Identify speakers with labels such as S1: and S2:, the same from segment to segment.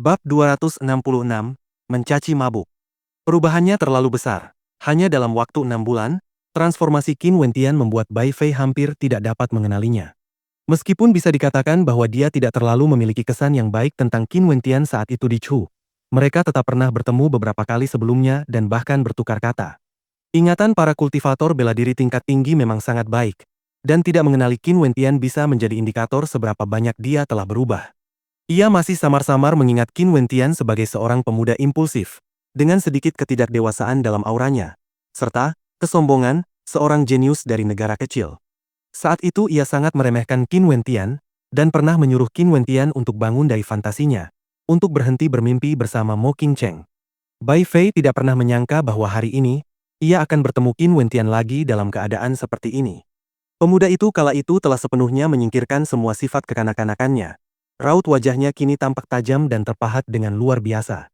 S1: Bab 266, Mencaci Mabuk. Perubahannya terlalu besar. Hanya dalam waktu 6 bulan, transformasi Qin Wentian membuat Bai Fei hampir tidak dapat mengenalinya. Meskipun bisa dikatakan bahwa dia tidak terlalu memiliki kesan yang baik tentang Qin Wentian saat itu di Chu, mereka tetap pernah bertemu beberapa kali sebelumnya dan bahkan bertukar kata. Ingatan para kultivator bela diri tingkat tinggi memang sangat baik, dan tidak mengenali Qin Wentian bisa menjadi indikator seberapa banyak dia telah berubah. Ia masih samar-samar mengingat Qin Wentian sebagai seorang pemuda impulsif, dengan sedikit ketidakdewasaan dalam auranya, serta kesombongan seorang jenius dari negara kecil. Saat itu ia sangat meremehkan Qin Wentian, dan pernah menyuruh Qin Wentian untuk bangun dari fantasinya, untuk berhenti bermimpi bersama Mo Qingcheng. Bai Fei tidak pernah menyangka bahwa hari ini, ia akan bertemu Qin Wentian lagi dalam keadaan seperti ini. Pemuda itu kala itu telah sepenuhnya menyingkirkan semua sifat kekanak-kanakannya. Raut wajahnya kini tampak tajam dan terpahat dengan luar biasa.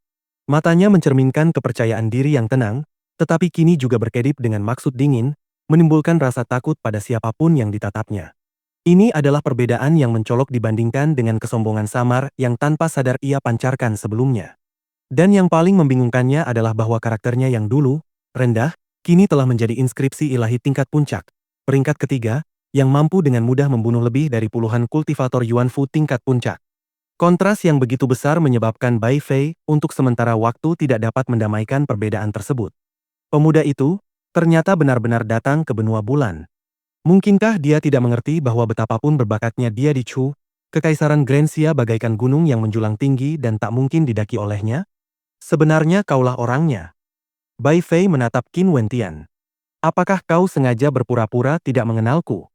S1: Matanya mencerminkan kepercayaan diri yang tenang, tetapi kini juga berkedip dengan maksud dingin, menimbulkan rasa takut pada siapapun yang ditatapnya. Ini adalah perbedaan yang mencolok dibandingkan dengan kesombongan samar yang tanpa sadar ia pancarkan sebelumnya. Dan yang paling membingungkannya adalah bahwa karakternya yang dulu, rendah, kini telah menjadi inskripsi ilahi tingkat puncak, peringkat ketiga, yang mampu dengan mudah membunuh lebih dari puluhan kultivator Yuan Fu tingkat puncak. Kontras yang begitu besar menyebabkan Bai Fei untuk sementara waktu tidak dapat mendamaikan perbedaan tersebut. Pemuda itu ternyata benar-benar datang ke benua bulan. Mungkinkah dia tidak mengerti bahwa betapapun berbakatnya dia di Chu, kekaisaran Grensia bagaikan gunung yang menjulang tinggi dan tak mungkin didaki olehnya? Sebenarnya kaulah orangnya. Bai Fei menatap Qin Wentian. Apakah kau sengaja berpura-pura tidak mengenalku?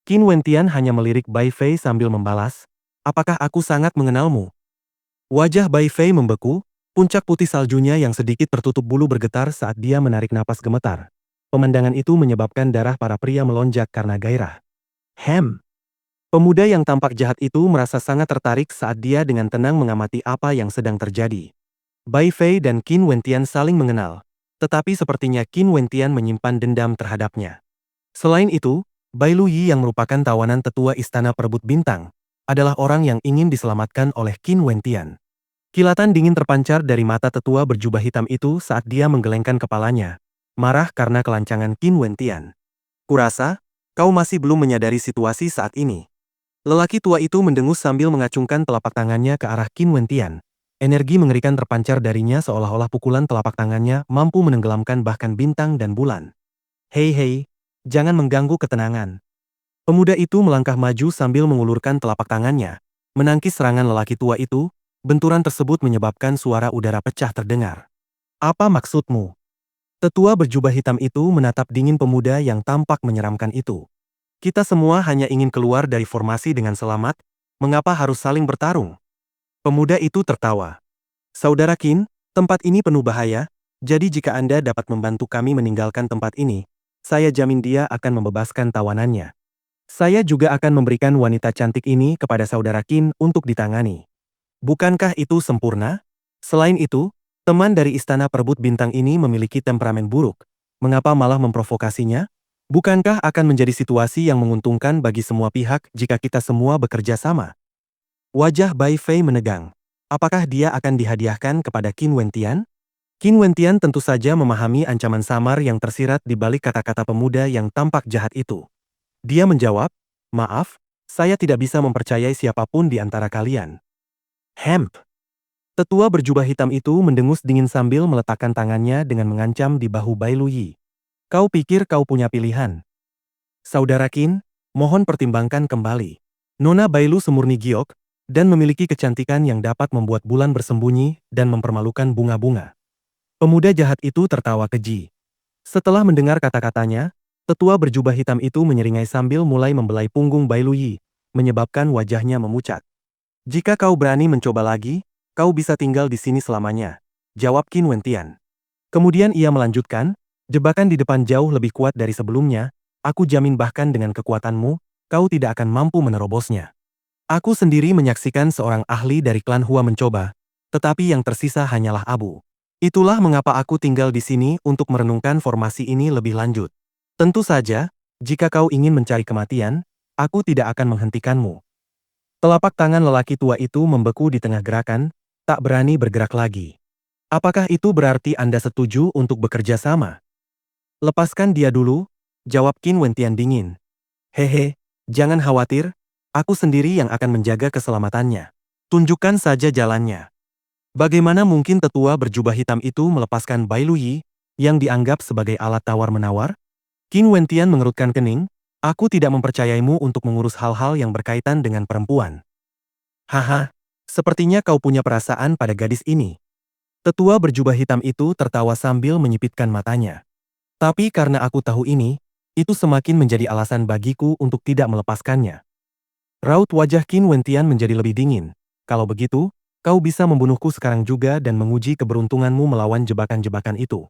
S1: Qin Wentian hanya melirik Bai Fei sambil membalas, apakah aku sangat mengenalmu? Wajah Bai Fei membeku, puncak putih saljunya yang sedikit tertutup bulu bergetar saat dia menarik napas gemetar. Pemandangan itu menyebabkan darah para pria melonjak karena gairah. Pemuda yang tampak jahat itu merasa sangat tertarik saat dia dengan tenang mengamati apa yang sedang terjadi. Bai Fei dan Qin Wentian saling mengenal, tetapi sepertinya Qin Wentian menyimpan dendam terhadapnya. Selain itu, Bai Luyi yang merupakan tawanan tetua Istana Perebut Bintang, adalah orang yang ingin diselamatkan oleh Qin Wentian. Kilatan dingin terpancar dari mata tetua berjubah hitam itu saat dia menggelengkan kepalanya, marah karena kelancangan Qin Wentian. Kurasa, kau masih belum menyadari situasi saat ini. Lelaki tua itu mendengus sambil mengacungkan telapak tangannya ke arah Qin Wentian. Energi mengerikan terpancar darinya seolah-olah pukulan telapak tangannya mampu menenggelamkan bahkan bintang dan bulan. Hei, jangan mengganggu ketenangan. Pemuda itu melangkah maju sambil mengulurkan telapak tangannya, menangkis serangan lelaki tua itu. Benturan tersebut menyebabkan suara udara pecah terdengar. Apa maksudmu? Tetua berjubah hitam itu menatap dingin pemuda yang tampak menyeramkan itu. Kita semua hanya ingin keluar dari formasi dengan selamat, mengapa harus saling bertarung? Pemuda itu tertawa. Saudara Qin, tempat ini penuh bahaya, jadi jika Anda dapat membantu kami meninggalkan tempat ini, saya jamin dia akan membebaskan tawanannya. Saya juga akan memberikan wanita cantik ini kepada saudara Qin untuk ditangani. Bukankah itu sempurna? Selain itu, teman dari Istana Perebut Bintang ini memiliki temperamen buruk. Mengapa malah memprovokasinya? Bukankah akan menjadi situasi yang menguntungkan bagi semua pihak jika kita semua bekerja sama? Wajah Bai Fei menegang. Apakah dia akan dihadiahkan kepada Qin Wentian? Qin Wentian tentu saja memahami ancaman samar yang tersirat di balik kata-kata pemuda yang tampak jahat itu. Dia menjawab, maaf, saya tidak bisa mempercayai siapapun di antara kalian. Tetua berjubah hitam itu mendengus dingin sambil meletakkan tangannya dengan mengancam di bahu Bai Luyi. Kau pikir kau punya pilihan? Saudara Qin, mohon pertimbangkan kembali. Nona Bailu semurni giok, dan memiliki kecantikan yang dapat membuat bulan bersembunyi dan mempermalukan bunga-bunga. Pemuda jahat itu tertawa keji. Setelah mendengar kata-katanya, tetua berjubah hitam itu menyeringai sambil mulai membelai punggung Bai Luyi, menyebabkan wajahnya memucat. Jika kau berani mencoba lagi, kau bisa tinggal di sini selamanya, jawab Qin Wentian. Kemudian ia melanjutkan, jebakan di depan jauh lebih kuat dari sebelumnya, aku jamin bahkan dengan kekuatanmu, kau tidak akan mampu menerobosnya. Aku sendiri menyaksikan seorang ahli dari klan Hua mencoba, tetapi yang tersisa hanyalah abu. Itulah mengapa aku tinggal di sini untuk merenungkan formasi ini lebih lanjut. Tentu saja, jika kau ingin mencari kematian, aku tidak akan menghentikanmu. Telapak tangan lelaki tua itu membeku di tengah gerakan, tak berani bergerak lagi. Apakah itu berarti Anda setuju untuk bekerja sama? Lepaskan dia dulu, jawab Qin Wentian dingin. Hehe, jangan khawatir, aku sendiri yang akan menjaga keselamatannya. Tunjukkan saja jalannya. Bagaimana mungkin tetua berjubah hitam itu melepaskan Bai Luyi, yang dianggap sebagai alat tawar-menawar? Qin Wentian mengerutkan kening, aku tidak mempercayaimu untuk mengurus hal-hal yang berkaitan dengan perempuan. Haha, sepertinya kau punya perasaan pada gadis ini. Tetua berjubah hitam itu tertawa sambil menyipitkan matanya. Tapi karena aku tahu ini, itu semakin menjadi alasan bagiku untuk tidak melepaskannya. Raut wajah Qin Wentian menjadi lebih dingin. Kalau begitu, kau bisa membunuhku sekarang juga dan menguji keberuntunganmu melawan jebakan-jebakan itu.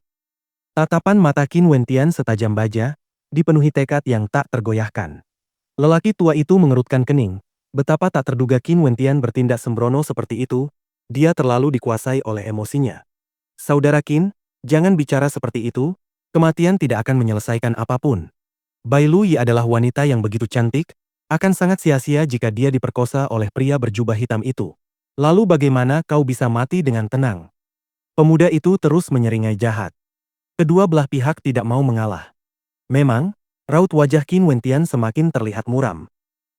S1: Tatapan mata Qin Wentian setajam baja, dipenuhi tekad yang tak tergoyahkan. Lelaki tua itu mengerutkan kening. Betapa tak terduga Qin Wentian bertindak sembrono seperti itu, dia terlalu dikuasai oleh emosinya. Saudara Qin, jangan bicara seperti itu, kematian tidak akan menyelesaikan apapun. Bai Luyi adalah wanita yang begitu cantik, akan sangat sia-sia jika dia diperkosa oleh pria berjubah hitam itu. Lalu bagaimana kau bisa mati dengan tenang? Pemuda itu terus menyeringai jahat. Kedua belah pihak tidak mau mengalah. Memang, raut wajah Qin Wentian semakin terlihat muram.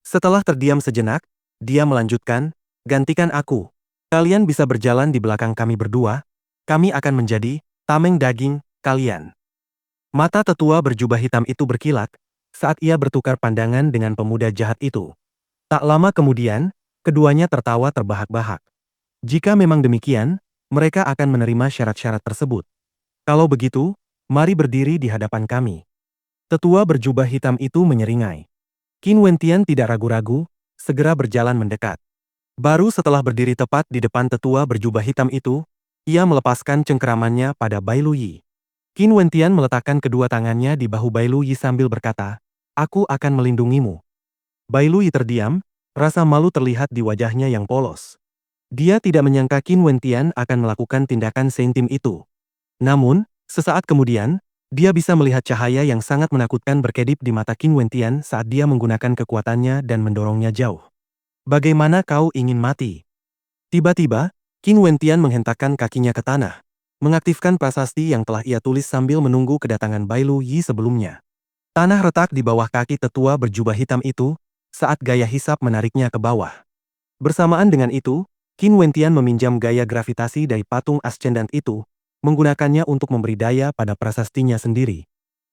S1: Setelah terdiam sejenak, dia melanjutkan, gantikan aku. Kalian bisa berjalan di belakang kami berdua, kami akan menjadi tameng daging kalian. Mata tetua berjubah hitam itu berkilat saat ia bertukar pandangan dengan pemuda jahat itu. Tak lama kemudian, keduanya tertawa terbahak-bahak. Jika memang demikian, mereka akan menerima syarat-syarat tersebut. Kalau begitu, mari berdiri di hadapan kami. Tetua berjubah hitam itu menyeringai. Qin Wentian tidak ragu-ragu, segera berjalan mendekat. Baru setelah berdiri tepat di depan tetua berjubah hitam itu, ia melepaskan cengkeramannya pada Bai Luyi. Qin Wentian meletakkan kedua tangannya di bahu Bai Luyi sambil berkata, aku akan melindungimu. Bai Luyi terdiam, rasa malu terlihat di wajahnya yang polos. Dia tidak menyangka Qin Wentian akan melakukan tindakan seintim itu. Namun, sesaat kemudian, dia bisa melihat cahaya yang sangat menakutkan berkedip di mata Qin Wentian saat dia menggunakan kekuatannya dan mendorongnya jauh. Bagaimana kau ingin mati? Tiba-tiba, Qin Wentian menghentakkan kakinya ke tanah, mengaktifkan prasasti yang telah ia tulis sambil menunggu kedatangan Bai Luyi sebelumnya. Tanah retak di bawah kaki tetua berjubah hitam itu, saat gaya hisap menariknya ke bawah. Bersamaan dengan itu, Qin Wentian meminjam gaya gravitasi dari patung ascendant itu, menggunakannya untuk memberi daya pada prasastinya sendiri.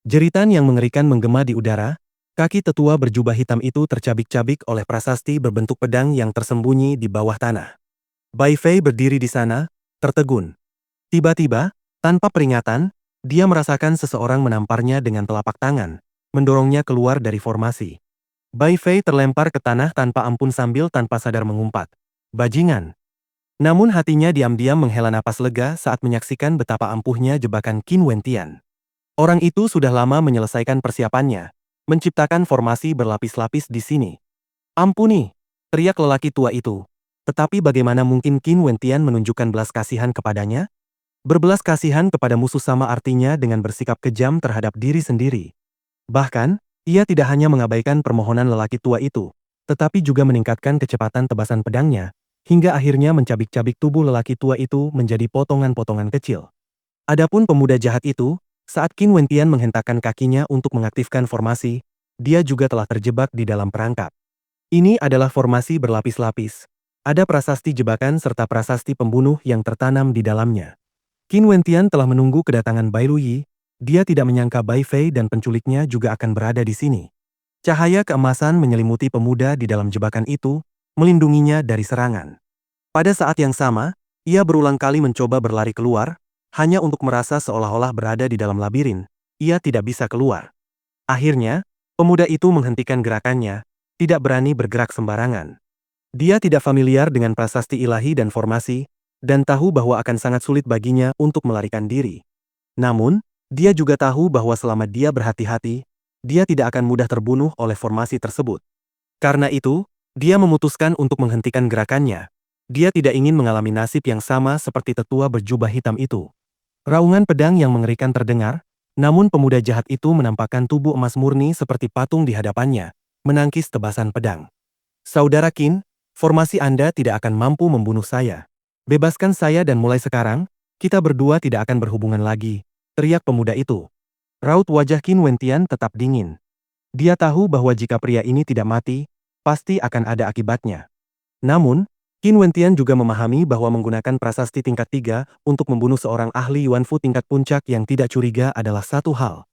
S1: Jeritan yang mengerikan menggema di udara, kaki tetua berjubah hitam itu tercabik-cabik oleh prasasti berbentuk pedang yang tersembunyi di bawah tanah. Bai Fei berdiri di sana, tertegun. Tiba-tiba, tanpa peringatan, dia merasakan seseorang menamparnya dengan telapak tangan, mendorongnya keluar dari formasi. Bai Fei terlempar ke tanah tanpa ampun sambil tanpa sadar mengumpat, bajingan. Namun hatinya diam-diam menghela napas lega saat menyaksikan betapa ampuhnya jebakan Qin Wentian. Orang itu sudah lama menyelesaikan persiapannya, menciptakan formasi berlapis-lapis di sini. Ampuni, teriak lelaki tua itu. Tetapi bagaimana mungkin Qin Wentian menunjukkan belas kasihan kepadanya? Berbelas kasihan kepada musuh sama artinya dengan bersikap kejam terhadap diri sendiri. Bahkan, ia tidak hanya mengabaikan permohonan lelaki tua itu, tetapi juga meningkatkan kecepatan tebasan pedangnya, hingga akhirnya mencabik-cabik tubuh lelaki tua itu menjadi potongan-potongan kecil. Adapun pemuda jahat itu, saat Qin Wentian menghentakkan kakinya untuk mengaktifkan formasi, dia juga telah terjebak di dalam perangkap. Ini adalah formasi berlapis-lapis. Ada prasasti jebakan serta prasasti pembunuh yang tertanam di dalamnya. Qin Wentian telah menunggu kedatangan Bai Luyi, dia tidak menyangka Bai Fei dan penculiknya juga akan berada di sini. Cahaya keemasan menyelimuti pemuda di dalam jebakan itu, melindunginya dari serangan. Pada saat yang sama, ia berulang kali mencoba berlari keluar, hanya untuk merasa seolah-olah berada di dalam labirin, ia tidak bisa keluar. Akhirnya, pemuda itu menghentikan gerakannya, tidak berani bergerak sembarangan. Dia tidak familiar dengan prasasti ilahi dan formasi, dan tahu bahwa akan sangat sulit baginya untuk melarikan diri. Namun, dia juga tahu bahwa selama dia berhati-hati, dia tidak akan mudah terbunuh oleh formasi tersebut. Karena itu, dia memutuskan untuk menghentikan gerakannya. Dia tidak ingin mengalami nasib yang sama seperti tetua berjubah hitam itu. Raungan pedang yang mengerikan terdengar, namun pemuda jahat itu menampakkan tubuh emas murni seperti patung di hadapannya, menangkis tebasan pedang. Saudara Qin, formasi Anda tidak akan mampu membunuh saya. Bebaskan saya dan mulai sekarang, kita berdua tidak akan berhubungan lagi, teriak pemuda itu. Raut wajah Qin Wentian tetap dingin. Dia tahu bahwa jika pria ini tidak mati, pasti akan ada akibatnya. Namun, Qin Wentian juga memahami bahwa menggunakan prasasti tingkat 3 untuk membunuh seorang ahli Yuan Fu tingkat puncak yang tidak curiga adalah satu hal.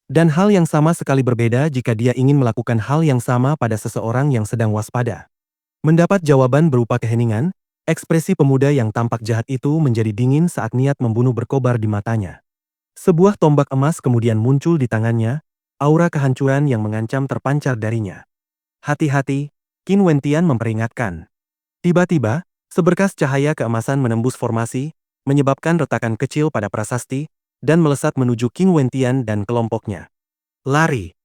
S1: Dan hal yang sama sekali berbeda jika dia ingin melakukan hal yang sama pada seseorang yang sedang waspada. Mendapat jawaban berupa keheningan, ekspresi pemuda yang tampak jahat itu menjadi dingin saat niat membunuh berkobar di matanya. Sebuah tombak emas kemudian muncul di tangannya, aura kehancuran yang mengancam terpancar darinya. Hati-hati, Qin Wentian memperingatkan. Tiba-tiba, seberkas cahaya keemasan menembus formasi, menyebabkan retakan kecil pada prasasti, dan melesat menuju Qin Wentian dan kelompoknya. Lari!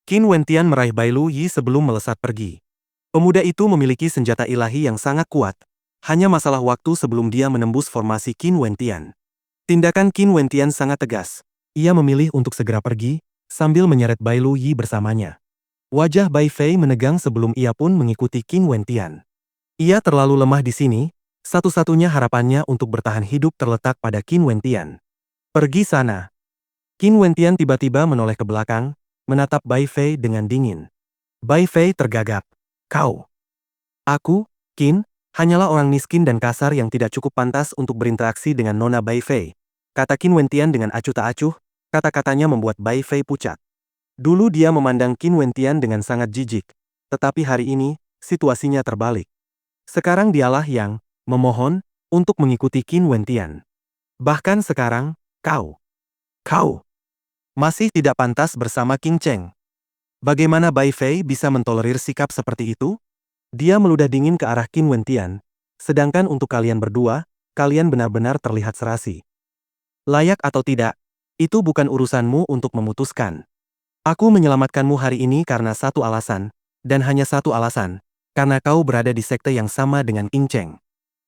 S1: Qin Wentian meraih Bai Lu Yi sebelum melesat pergi. Pemuda itu memiliki senjata ilahi yang sangat kuat. Hanya masalah waktu sebelum dia menembus formasi Qin Wentian. Tindakan Qin Wentian sangat tegas. Ia memilih untuk segera pergi, sambil menyeret Bai Lu Yi bersamanya. Wajah Bai Fei menegang sebelum ia pun mengikuti Qin Wentian. Ia terlalu lemah di sini, satu-satunya harapannya untuk bertahan hidup terletak pada Qin Wentian. Pergi sana. Qin Wentian tiba-tiba menoleh ke belakang, menatap Bai Fei dengan dingin. Bai Fei tergagap. Kau. Aku, Qin, hanyalah orang miskin dan kasar yang tidak cukup pantas untuk berinteraksi dengan Nona Bai Fei. Kata Qin Wentian dengan acuh tak acuh, kata-katanya membuat Bai Fei pucat. Dulu dia memandang Qin Wentian dengan sangat jijik, tetapi hari ini, situasinya terbalik. Sekarang dialah yang memohon untuk mengikuti Qin Wentian. Bahkan sekarang, Kau masih tidak pantas bersama Qin Cheng. Bagaimana Bai Fei bisa mentolerir sikap seperti itu? Dia meludah dingin ke arah Qin Wentian, sedangkan untuk kalian berdua, kalian benar-benar terlihat serasi. Layak atau tidak, itu bukan urusanmu untuk memutuskan. Aku menyelamatkanmu hari ini karena satu alasan, dan hanya satu alasan, karena kau berada di sekte yang sama dengan Qin Cheng.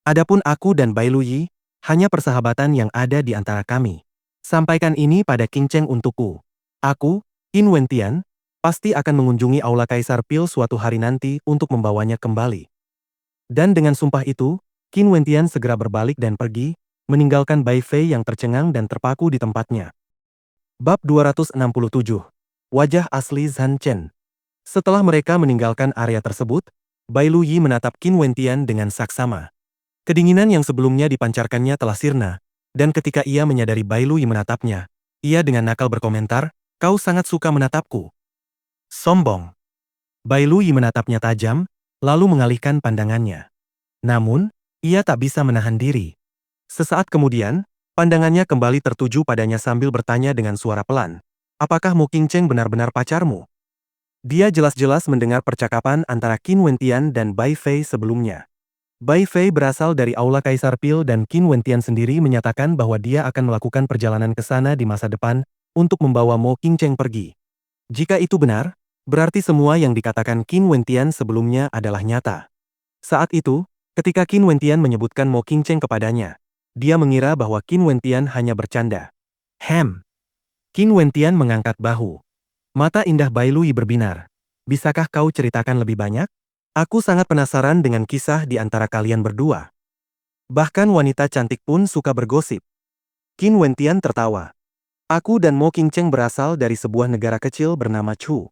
S1: Adapun aku dan Bai Lu Yi, hanya persahabatan yang ada di antara kami. Sampaikan ini pada Qin Cheng untukku. Aku, Qin Wentian, pasti akan mengunjungi Aula Kaisar Pil suatu hari nanti untuk membawanya kembali. Dan dengan sumpah itu, Qin Wentian segera berbalik dan pergi, meninggalkan Bai Fei yang tercengang dan terpaku di tempatnya. Bab 267. Wajah asli Zhan Chen. Setelah mereka meninggalkan area tersebut, Bai Lu Yi menatap Qin Wentian dengan saksama. Kedinginan yang sebelumnya dipancarkannya telah sirna, dan ketika ia menyadari Bai Lu Yi menatapnya, ia dengan nakal berkomentar, "Kau sangat suka menatapku." Sombong. Bai Lu Yi menatapnya tajam, lalu mengalihkan pandangannya. Namun, ia tak bisa menahan diri. Sesaat kemudian, pandangannya kembali tertuju padanya sambil bertanya dengan suara pelan, "Apakah Mo Qin Cheng benar-benar pacarmu?" Dia jelas-jelas mendengar percakapan antara Qin Wentian dan Bai Fei sebelumnya. Bai Fei berasal dari Aula Kaisar Pil dan Qin Wentian sendiri menyatakan bahwa dia akan melakukan perjalanan ke sana di masa depan untuk membawa Mo Qin Cheng pergi. Jika itu benar, berarti semua yang dikatakan Qin Wentian sebelumnya adalah nyata. Saat itu, ketika Qin Wentian menyebutkan Mo Qin Cheng kepadanya, dia mengira bahwa Qin Wentian hanya bercanda. Qin Wentian mengangkat bahu. Mata indah Bai Lu Yi berbinar. Bisakah kau ceritakan lebih banyak? Aku sangat penasaran dengan kisah di antara kalian berdua. Bahkan wanita cantik pun suka bergosip. Qin Wentian tertawa. Aku dan Mo Qin Cheng berasal dari sebuah negara kecil bernama Chu.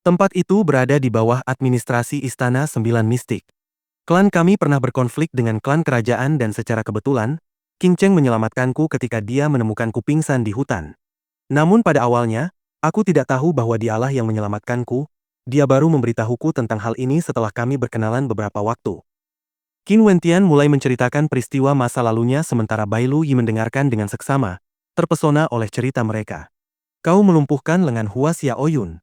S1: Tempat itu berada di bawah administrasi Istana Sembilan Mistik. Klan kami pernah berkonflik dengan klan kerajaan dan secara kebetulan, Qin Cheng menyelamatkanku ketika dia menemukanku pingsan di hutan. Namun pada awalnya, aku tidak tahu bahwa dialah yang menyelamatkanku. Dia baru memberitahuku tentang hal ini setelah kami berkenalan beberapa waktu. Qin Wentian mulai menceritakan peristiwa masa lalunya sementara Bai Lu Yi mendengarkan dengan seksama, terpesona oleh cerita mereka. Kau melumpuhkan lengan Hua Xiaoyun.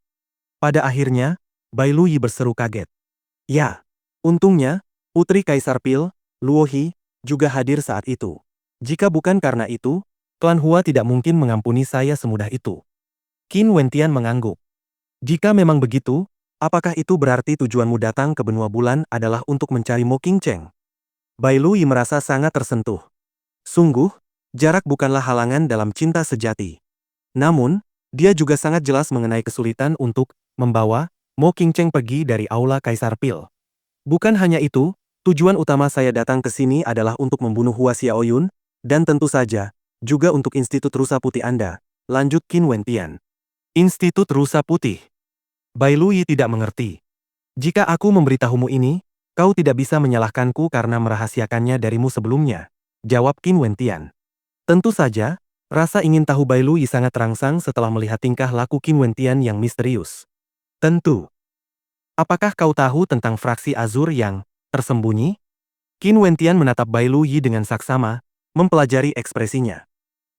S1: Pada akhirnya, Bai Lu Yi berseru kaget. Ya, untungnya, Putri Kaisar Pil, Luo He, juga hadir saat itu. Jika bukan karena itu, klan Hua tidak mungkin mengampuni saya semudah itu. Qin Wentian mengangguk. Jika memang begitu, apakah itu berarti tujuanmu datang ke benua bulan adalah untuk mencari Mo Qin Cheng? Bai Lu Yi merasa sangat tersentuh. Sungguh, jarak bukanlah halangan dalam cinta sejati. Namun, dia juga sangat jelas mengenai kesulitan untuk membawa Mo Qin Cheng pergi dari Aula Kaisar Pil. Bukan hanya itu, Tujuan utama saya datang ke sini adalah untuk membunuh Hua Xiaoyun, dan tentu saja, juga untuk Institut Rusa Putih Anda, lanjut Qin Wentian. Institut Rusa Putih. Bai Luyi tidak mengerti. Jika aku memberitahumu ini, kau tidak bisa menyalahkanku karena merahasiakannya darimu sebelumnya, jawab Qin Wentian. Tentu saja, rasa ingin tahu Bai Luyi sangat terangsang setelah melihat tingkah laku Qin Wentian yang misterius. Tentu. Apakah kau tahu tentang fraksi Azur yang tersembunyi? Qin Wentian menatap Bai Luyi dengan saksama, mempelajari ekspresinya.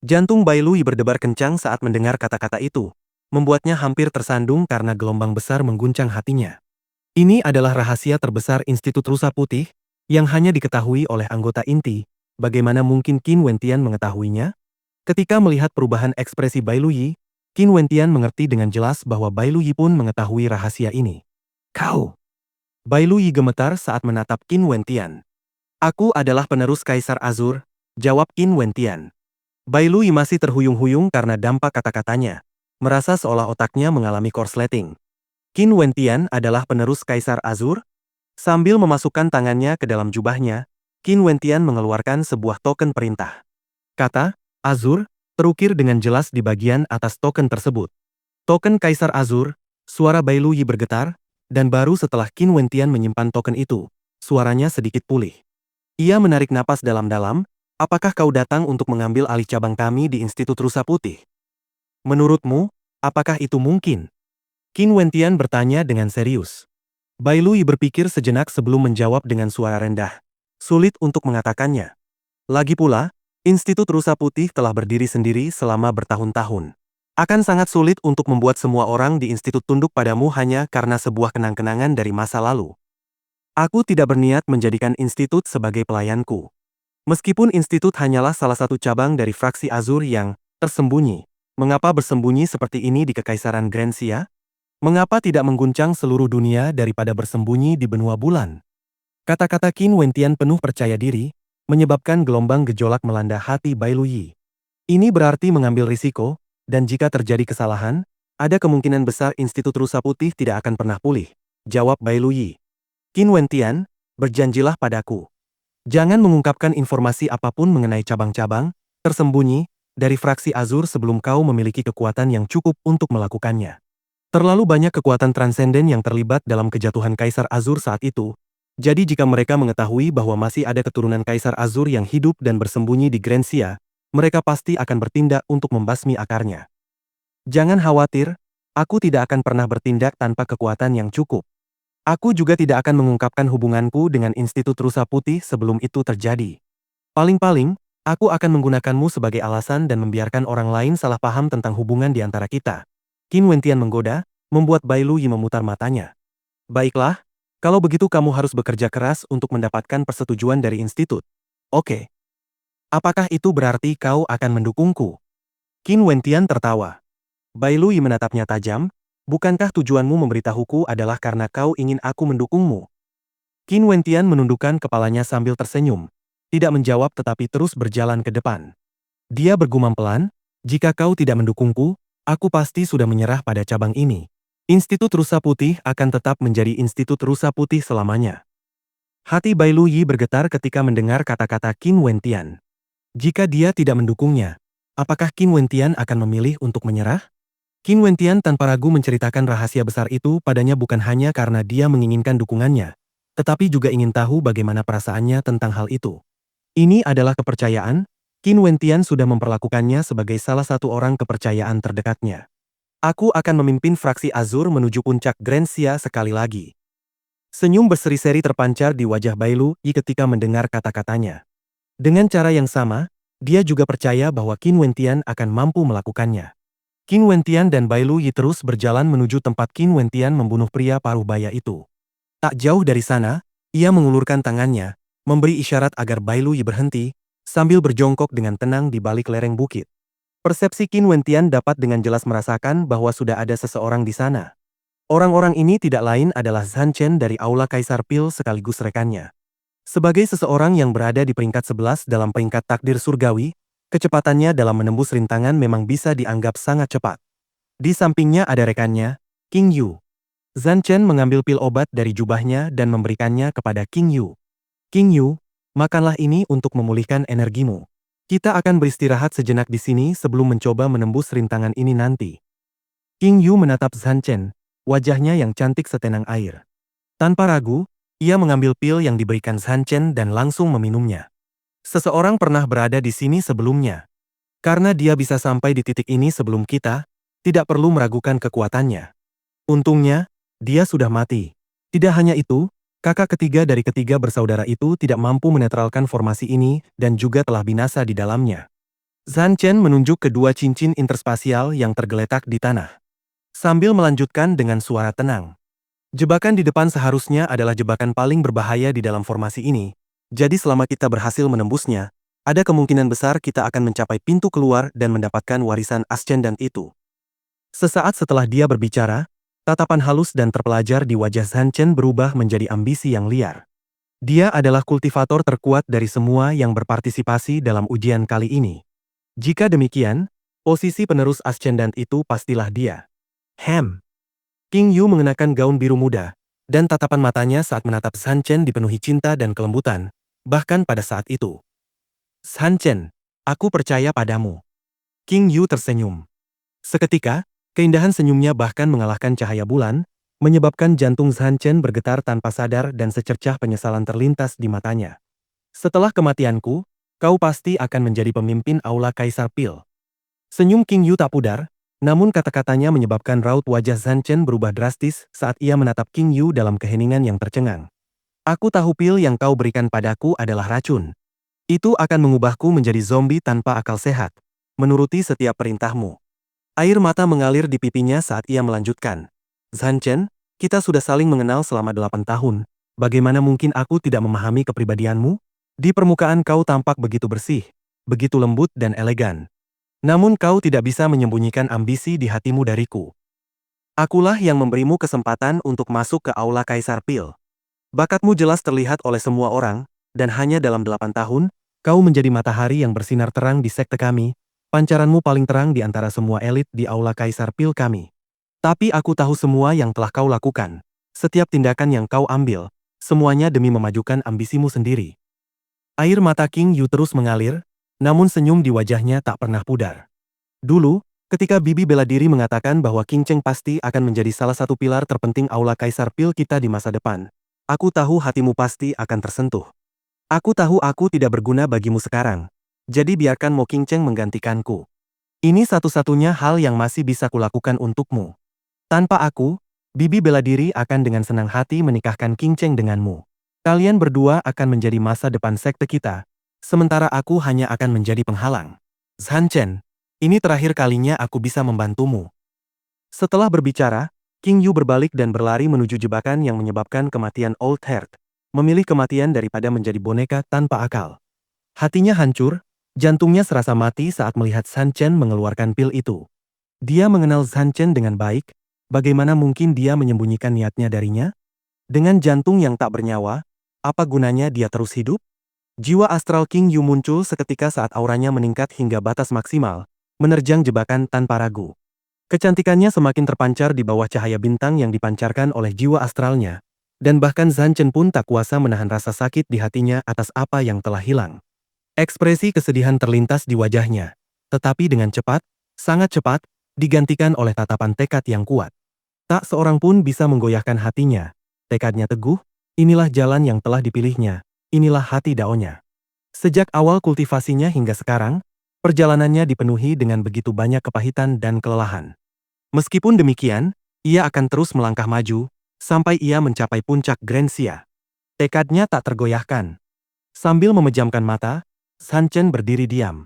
S1: Jantung Bai Luyi berdebar kencang saat mendengar kata-kata itu, membuatnya hampir tersandung karena gelombang besar mengguncang hatinya. Ini adalah rahasia terbesar Institut Rusa Putih, yang hanya diketahui oleh anggota inti. Bagaimana mungkin Qin Wentian mengetahuinya? Ketika melihat perubahan ekspresi Bai Luyi, Qin Wentian mengerti dengan jelas bahwa Bai Luyi pun mengetahui rahasia ini. Kau! Bai Luyi gemetar saat menatap Qin Wentian. Aku adalah penerus Kaisar Azur, jawab Qin Wentian. Bai Luyi masih terhuyung-huyung karena dampak kata-katanya, merasa seolah otaknya mengalami korsleting. Qin Wentian adalah penerus Kaisar Azur? Sambil memasukkan tangannya ke dalam jubahnya, Qin Wentian mengeluarkan sebuah token perintah. Kata, Azur, terukir dengan jelas di bagian atas token tersebut. Token Kaisar Azur, suara Bai Luyi bergetar, dan baru setelah Qin Wentian menyimpan token itu, suaranya sedikit pulih. Ia menarik napas dalam-dalam. Apakah kau datang untuk mengambil alih cabang kami di Institut Rusa Putih? Menurutmu, apakah itu mungkin? Qin Wentian bertanya dengan serius. Bai Luyi berpikir sejenak sebelum menjawab dengan suara rendah. Sulit untuk mengatakannya. Lagi pula, Institut Rusa Putih telah berdiri sendiri selama bertahun-tahun. Akan sangat sulit untuk membuat semua orang di institut tunduk padamu hanya karena sebuah kenang-kenangan dari masa lalu. Aku tidak berniat menjadikan institut sebagai pelayanku. Meskipun institut hanyalah salah satu cabang dari fraksi Azur yang tersembunyi, mengapa bersembunyi seperti ini di Kekaisaran Grensia? Mengapa tidak mengguncang seluruh dunia daripada bersembunyi di benua bulan? Kata-kata Qin Wentian penuh percaya diri, menyebabkan gelombang gejolak melanda hati Bai Luyi. Ini berarti mengambil risiko, dan jika terjadi kesalahan, ada kemungkinan besar Institut Rusa Putih tidak akan pernah pulih, jawab Bai Luyi. Qin Wentian, berjanjilah padaku. Jangan mengungkapkan informasi apapun mengenai cabang-cabang tersembunyi dari fraksi Azur sebelum kau memiliki kekuatan yang cukup untuk melakukannya. Terlalu banyak kekuatan transenden yang terlibat dalam kejatuhan Kaisar Azur saat itu, jadi jika mereka mengetahui bahwa masih ada keturunan Kaisar Azur yang hidup dan bersembunyi di Grensia, mereka pasti akan bertindak untuk membasmi akarnya. Jangan khawatir, aku tidak akan pernah bertindak tanpa kekuatan yang cukup. Aku juga tidak akan mengungkapkan hubunganku dengan Institut Rusa Putih sebelum itu terjadi. Paling-paling, aku akan menggunakanmu sebagai alasan dan membiarkan orang lain salah paham tentang hubungan di antara kita. Qin Wentian menggoda, membuat Bai Luyi memutar matanya. Baiklah, kalau begitu kamu harus bekerja keras untuk mendapatkan persetujuan dari institut. Oke. Apakah itu berarti kau akan mendukungku? Qin Wentian tertawa. Bai Luyi menatapnya tajam. Bukankah tujuanmu memberitahuku adalah karena kau ingin aku mendukungmu? Qin Wentian menundukkan kepalanya sambil tersenyum. Tidak menjawab tetapi terus berjalan ke depan. Dia bergumam pelan, jika kau tidak mendukungku, aku pasti sudah menyerah pada cabang ini. Institut Rusa Putih akan tetap menjadi Institut Rusa Putih selamanya. Hati Bai Luyi bergetar ketika mendengar kata-kata Qin Wentian. Jika dia tidak mendukungnya, apakah Qin Wentian akan memilih untuk menyerah? Qin Wentian tanpa ragu menceritakan rahasia besar itu padanya bukan hanya karena dia menginginkan dukungannya, tetapi juga ingin tahu bagaimana perasaannya tentang hal itu. Ini adalah kepercayaan, Qin Wentian sudah memperlakukannya sebagai salah satu orang kepercayaan terdekatnya. Aku akan memimpin fraksi Azur menuju puncak Grensia sekali lagi. Senyum berseri-seri terpancar di wajah Bai Luyi ketika mendengar kata-katanya. Dengan cara yang sama, dia juga percaya bahwa Qin Wentian akan mampu melakukannya. Qin Wentian dan Bai Luyi terus berjalan menuju tempat Qin Wentian membunuh pria paruh baya itu. Tak jauh dari sana, ia mengulurkan tangannya, memberi isyarat agar Bai Luyi berhenti, sambil berjongkok dengan tenang di balik lereng bukit. Persepsi Qin Wentian dapat dengan jelas merasakan bahwa sudah ada seseorang di sana. Orang-orang ini tidak lain adalah Zhan Chen dari Aula Kaisar Pil sekaligus rekannya. Sebagai seseorang yang berada di peringkat 11 dalam peringkat takdir surgawi, kecepatannya dalam menembus rintangan memang bisa dianggap sangat cepat. Di sampingnya ada rekannya, King Yu. Zhan Chen mengambil pil obat dari jubahnya dan memberikannya kepada King Yu. King Yu, makanlah ini untuk memulihkan energimu. Kita akan beristirahat sejenak di sini sebelum mencoba menembus rintangan ini nanti. King Yu menatap Zhan Chen, wajahnya yang cantik setenang air. Tanpa ragu, ia mengambil pil yang diberikan Zhan Chen dan langsung meminumnya. Seseorang pernah berada di sini sebelumnya. Karena dia bisa sampai di titik ini sebelum kita, tidak perlu meragukan kekuatannya. Untungnya, dia sudah mati. Tidak hanya itu, kakak ketiga dari ketiga bersaudara itu tidak mampu menetralkan formasi ini dan juga telah binasa di dalamnya. Zhan Chen menunjuk kedua cincin interspasial yang tergeletak di tanah. Sambil melanjutkan dengan suara tenang. Jebakan di depan seharusnya adalah jebakan paling berbahaya di dalam formasi ini. Jadi selama kita berhasil menembusnya, ada kemungkinan besar kita akan mencapai pintu keluar dan mendapatkan warisan ascendant itu. Sesaat setelah dia berbicara, tatapan halus dan terpelajar di wajah Zhan Chen berubah menjadi ambisi yang liar. Dia adalah kultivator terkuat dari semua yang berpartisipasi dalam ujian kali ini. Jika demikian, posisi penerus ascendant itu pastilah dia. King Yu mengenakan gaun biru muda, dan tatapan matanya saat menatap Zhan Chen dipenuhi cinta dan kelembutan, bahkan pada saat itu. Zhan Chen, aku percaya padamu. King Yu tersenyum. Seketika, keindahan senyumnya bahkan mengalahkan cahaya bulan, menyebabkan jantung Zhan Chen bergetar tanpa sadar dan secercah penyesalan terlintas di matanya. Setelah kematianku, kau pasti akan menjadi pemimpin Aula Kaisar Pil. Senyum King Yu tak pudar, namun kata-katanya menyebabkan raut wajah Zhan Chen berubah drastis saat ia menatap King Yu dalam keheningan yang tercengang. Aku tahu pil yang kau berikan padaku adalah racun. Itu akan mengubahku menjadi zombie tanpa akal sehat, menuruti setiap perintahmu. Air mata mengalir di pipinya saat ia melanjutkan. Zhan Chen, kita sudah saling mengenal selama 8 tahun. Bagaimana mungkin aku tidak memahami kepribadianmu? Di permukaan kau tampak begitu bersih, begitu lembut dan elegan. Namun kau tidak bisa menyembunyikan ambisi di hatimu dariku. Akulah yang memberimu kesempatan untuk masuk ke Aula Kaisar Pil. Bakatmu jelas terlihat oleh semua orang, dan hanya dalam 8 tahun, kau menjadi matahari yang bersinar terang di sekte kami. Pancaranmu paling terang di antara semua elit di Aula Kaisar Pil kami. Tapi aku tahu semua yang telah kau lakukan. Setiap tindakan yang kau ambil, semuanya demi memajukan ambisimu sendiri. Air mata King Yu terus mengalir, namun senyum di wajahnya tak pernah pudar. Dulu, ketika Bibi bela diri mengatakan bahwa King Cheng pasti akan menjadi salah satu pilar terpenting Aula Kaisar Pil kita di masa depan, aku tahu hatimu pasti akan tersentuh. Aku tahu aku tidak berguna bagimu sekarang. Jadi biarkan Mo King Cheng menggantikanku. Ini satu-satunya hal yang masih bisa kulakukan untukmu. Tanpa aku, Bibi bela diri akan dengan senang hati menikahkan King Cheng denganmu. Kalian berdua akan menjadi masa depan sekte kita, sementara aku hanya akan menjadi penghalang. Zhan Chen, ini terakhir kalinya aku bisa membantumu. Setelah berbicara, King Yu berbalik dan berlari menuju jebakan yang menyebabkan kematian Old Heart. Memilih kematian daripada menjadi boneka tanpa akal. Hatinya hancur. Jantungnya serasa mati saat melihat Zhan Chen mengeluarkan pil itu. Dia mengenal Zhan Chen dengan baik, bagaimana mungkin dia menyembunyikan niatnya darinya? Dengan jantung yang tak bernyawa, apa gunanya dia terus hidup? Jiwa astral King Yu muncul seketika saat auranya meningkat hingga batas maksimal, menerjang jebakan tanpa ragu. Kecantikannya semakin terpancar di bawah cahaya bintang yang dipancarkan oleh jiwa astralnya, dan bahkan Zhan Chen pun tak kuasa menahan rasa sakit di hatinya atas apa yang telah hilang. Ekspresi kesedihan terlintas di wajahnya, tetapi dengan cepat, sangat cepat, digantikan oleh tatapan tekad yang kuat. Tak seorang pun bisa menggoyahkan hatinya. Tekadnya teguh, inilah jalan yang telah dipilihnya, inilah hati daonya. Sejak awal kultivasinya hingga sekarang, perjalanannya dipenuhi dengan begitu banyak kepahitan dan kelelahan. Meskipun demikian, ia akan terus melangkah maju, sampai ia mencapai puncak Grand Xia. Tekadnya tak tergoyahkan. Sambil memejamkan mata, Zhan Chen berdiri diam.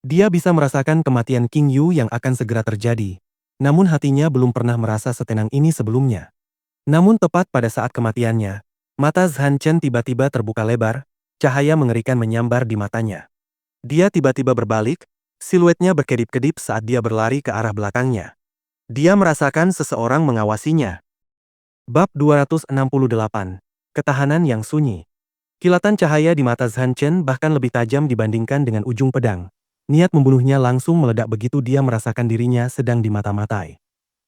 S1: Dia bisa merasakan kematian King Yu yang akan segera terjadi, namun hatinya belum pernah merasa setenang ini sebelumnya. Namun tepat pada saat kematiannya, mata Zhan Chen tiba-tiba terbuka lebar, cahaya mengerikan menyambar di matanya. Dia tiba-tiba berbalik, siluetnya berkedip-kedip saat dia berlari ke arah belakangnya. Dia merasakan seseorang mengawasinya. Bab 268. Ketahanan yang sunyi. Kilatan cahaya di mata Zhan Chen bahkan lebih tajam dibandingkan dengan ujung pedang. Niat membunuhnya langsung meledak begitu dia merasakan dirinya sedang dimata-matai.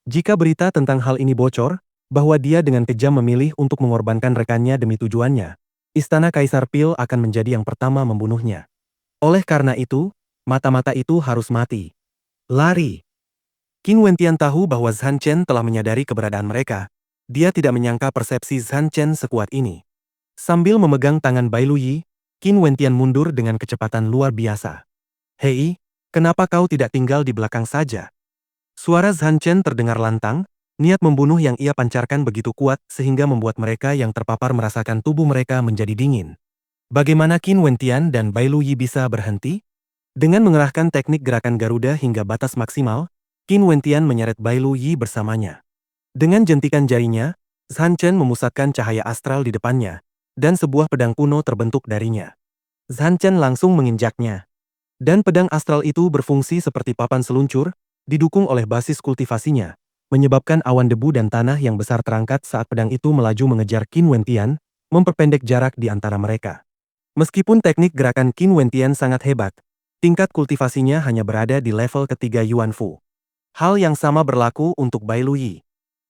S1: Jika berita tentang hal ini bocor, bahwa dia dengan kejam memilih untuk mengorbankan rekannya demi tujuannya, Istana Kaisar Pil akan menjadi yang pertama membunuhnya. Oleh karena itu, mata-mata itu harus mati. Lari. Qin Wentian tahu bahwa Zhan Chen telah menyadari keberadaan mereka. Dia tidak menyangka persepsi Zhan Chen sekuat ini. Sambil memegang tangan Bai Luyi, Qin Wentian mundur dengan kecepatan luar biasa. Hei, kenapa kau tidak tinggal di belakang saja? Suara Zhan Chen terdengar lantang, niat membunuh yang ia pancarkan begitu kuat sehingga membuat mereka yang terpapar merasakan tubuh mereka menjadi dingin. Bagaimana Qin Wentian dan Bai Luyi bisa berhenti? Dengan mengerahkan teknik gerakan Garuda hingga batas maksimal, Qin Wentian menyeret Bai Luyi bersamanya. Dengan jentikan jarinya, Zhan Chen memusatkan cahaya astral di depannya, dan sebuah pedang kuno terbentuk darinya. Zhan Chen langsung menginjaknya. Dan pedang astral itu berfungsi seperti papan seluncur, didukung oleh basis kultivasinya, menyebabkan awan debu dan tanah yang besar terangkat saat pedang itu melaju mengejar Qin Wentian, memperpendek jarak di antara mereka. Meskipun teknik gerakan Qin Wentian sangat hebat, tingkat kultivasinya hanya berada di level ketiga Yuan Fu. Hal yang sama berlaku untuk Bai Luyi.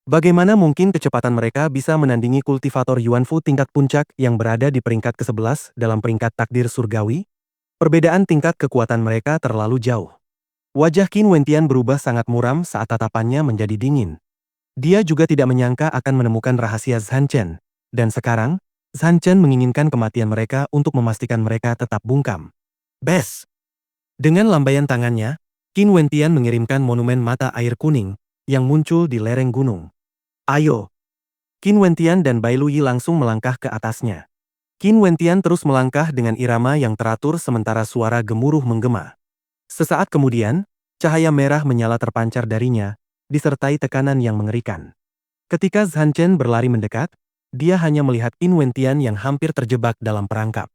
S1: Bagaimana mungkin kecepatan mereka bisa menandingi kultivator Yuan Fu tingkat puncak yang berada di peringkat ke-11 dalam peringkat takdir surgawi? Perbedaan tingkat kekuatan mereka terlalu jauh. Wajah Qin Wentian berubah sangat muram saat tatapannya menjadi dingin. Dia juga tidak menyangka akan menemukan rahasia Zhan Chen. Dan sekarang, Zhan Chen menginginkan kematian mereka untuk memastikan mereka tetap bungkam. Bes! Dengan lambaian tangannya, Qin Wentian mengirimkan monumen mata air kuning yang muncul di lereng gunung. Ayo! Qin Wentian dan Bai Luyi langsung melangkah ke atasnya. Qin Wentian terus melangkah dengan irama yang teratur sementara suara gemuruh menggema. Sesaat kemudian, cahaya merah menyala terpancar darinya, disertai tekanan yang mengerikan. Ketika Zhan Chen berlari mendekat, dia hanya melihat Qin Wentian yang hampir terjebak dalam perangkap.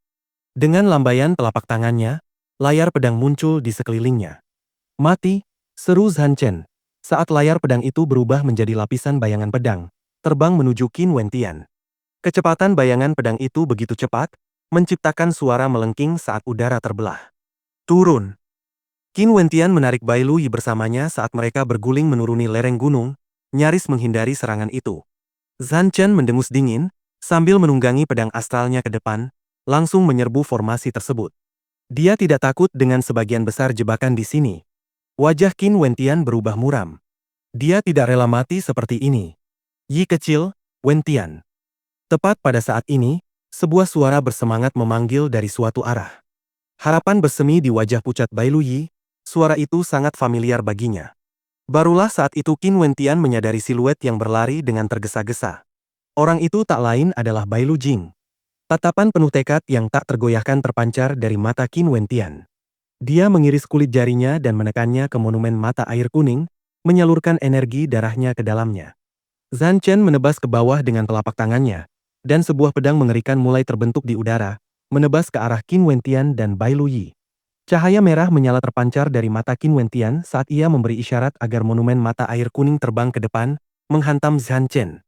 S1: Dengan lambaian telapak tangannya, layar pedang muncul di sekelilingnya. Mati, seru Zhan Chen, saat layar pedang itu berubah menjadi lapisan bayangan pedang, terbang menuju Qin Wentian. Kecepatan bayangan pedang itu begitu cepat, menciptakan suara melengking saat udara terbelah. Turun! Qin Wentian menarik Bai Luyi bersamanya saat mereka berguling menuruni lereng gunung, nyaris menghindari serangan itu. Zhan Chen mendengus dingin, sambil menunggangi pedang astralnya ke depan, langsung menyerbu formasi tersebut. Dia tidak takut dengan sebagian besar jebakan di sini. Wajah Qin Wentian berubah muram. Dia tidak rela mati seperti ini. Yi kecil, Wentian. Tepat pada saat ini, sebuah suara bersemangat memanggil dari suatu arah. Harapan bersemi di wajah pucat Bai Luyi, suara itu sangat familiar baginya. Barulah saat itu Qin Wentian menyadari siluet yang berlari dengan tergesa-gesa. Orang itu tak lain adalah Bai Lujing. Tatapan penuh tekad yang tak tergoyahkan terpancar dari mata Qin Wentian. Dia mengiris kulit jarinya dan menekannya ke monumen mata air kuning, menyalurkan energi darahnya ke dalamnya. Zhan Chen menebas ke bawah dengan telapak tangannya, dan sebuah pedang mengerikan mulai terbentuk di udara, menebas ke arah Qin Wentian dan Bai Luyi. Cahaya merah menyala terpancar dari mata Qin Wentian saat ia memberi isyarat agar monumen mata air kuning terbang ke depan, menghantam Zhan Chen.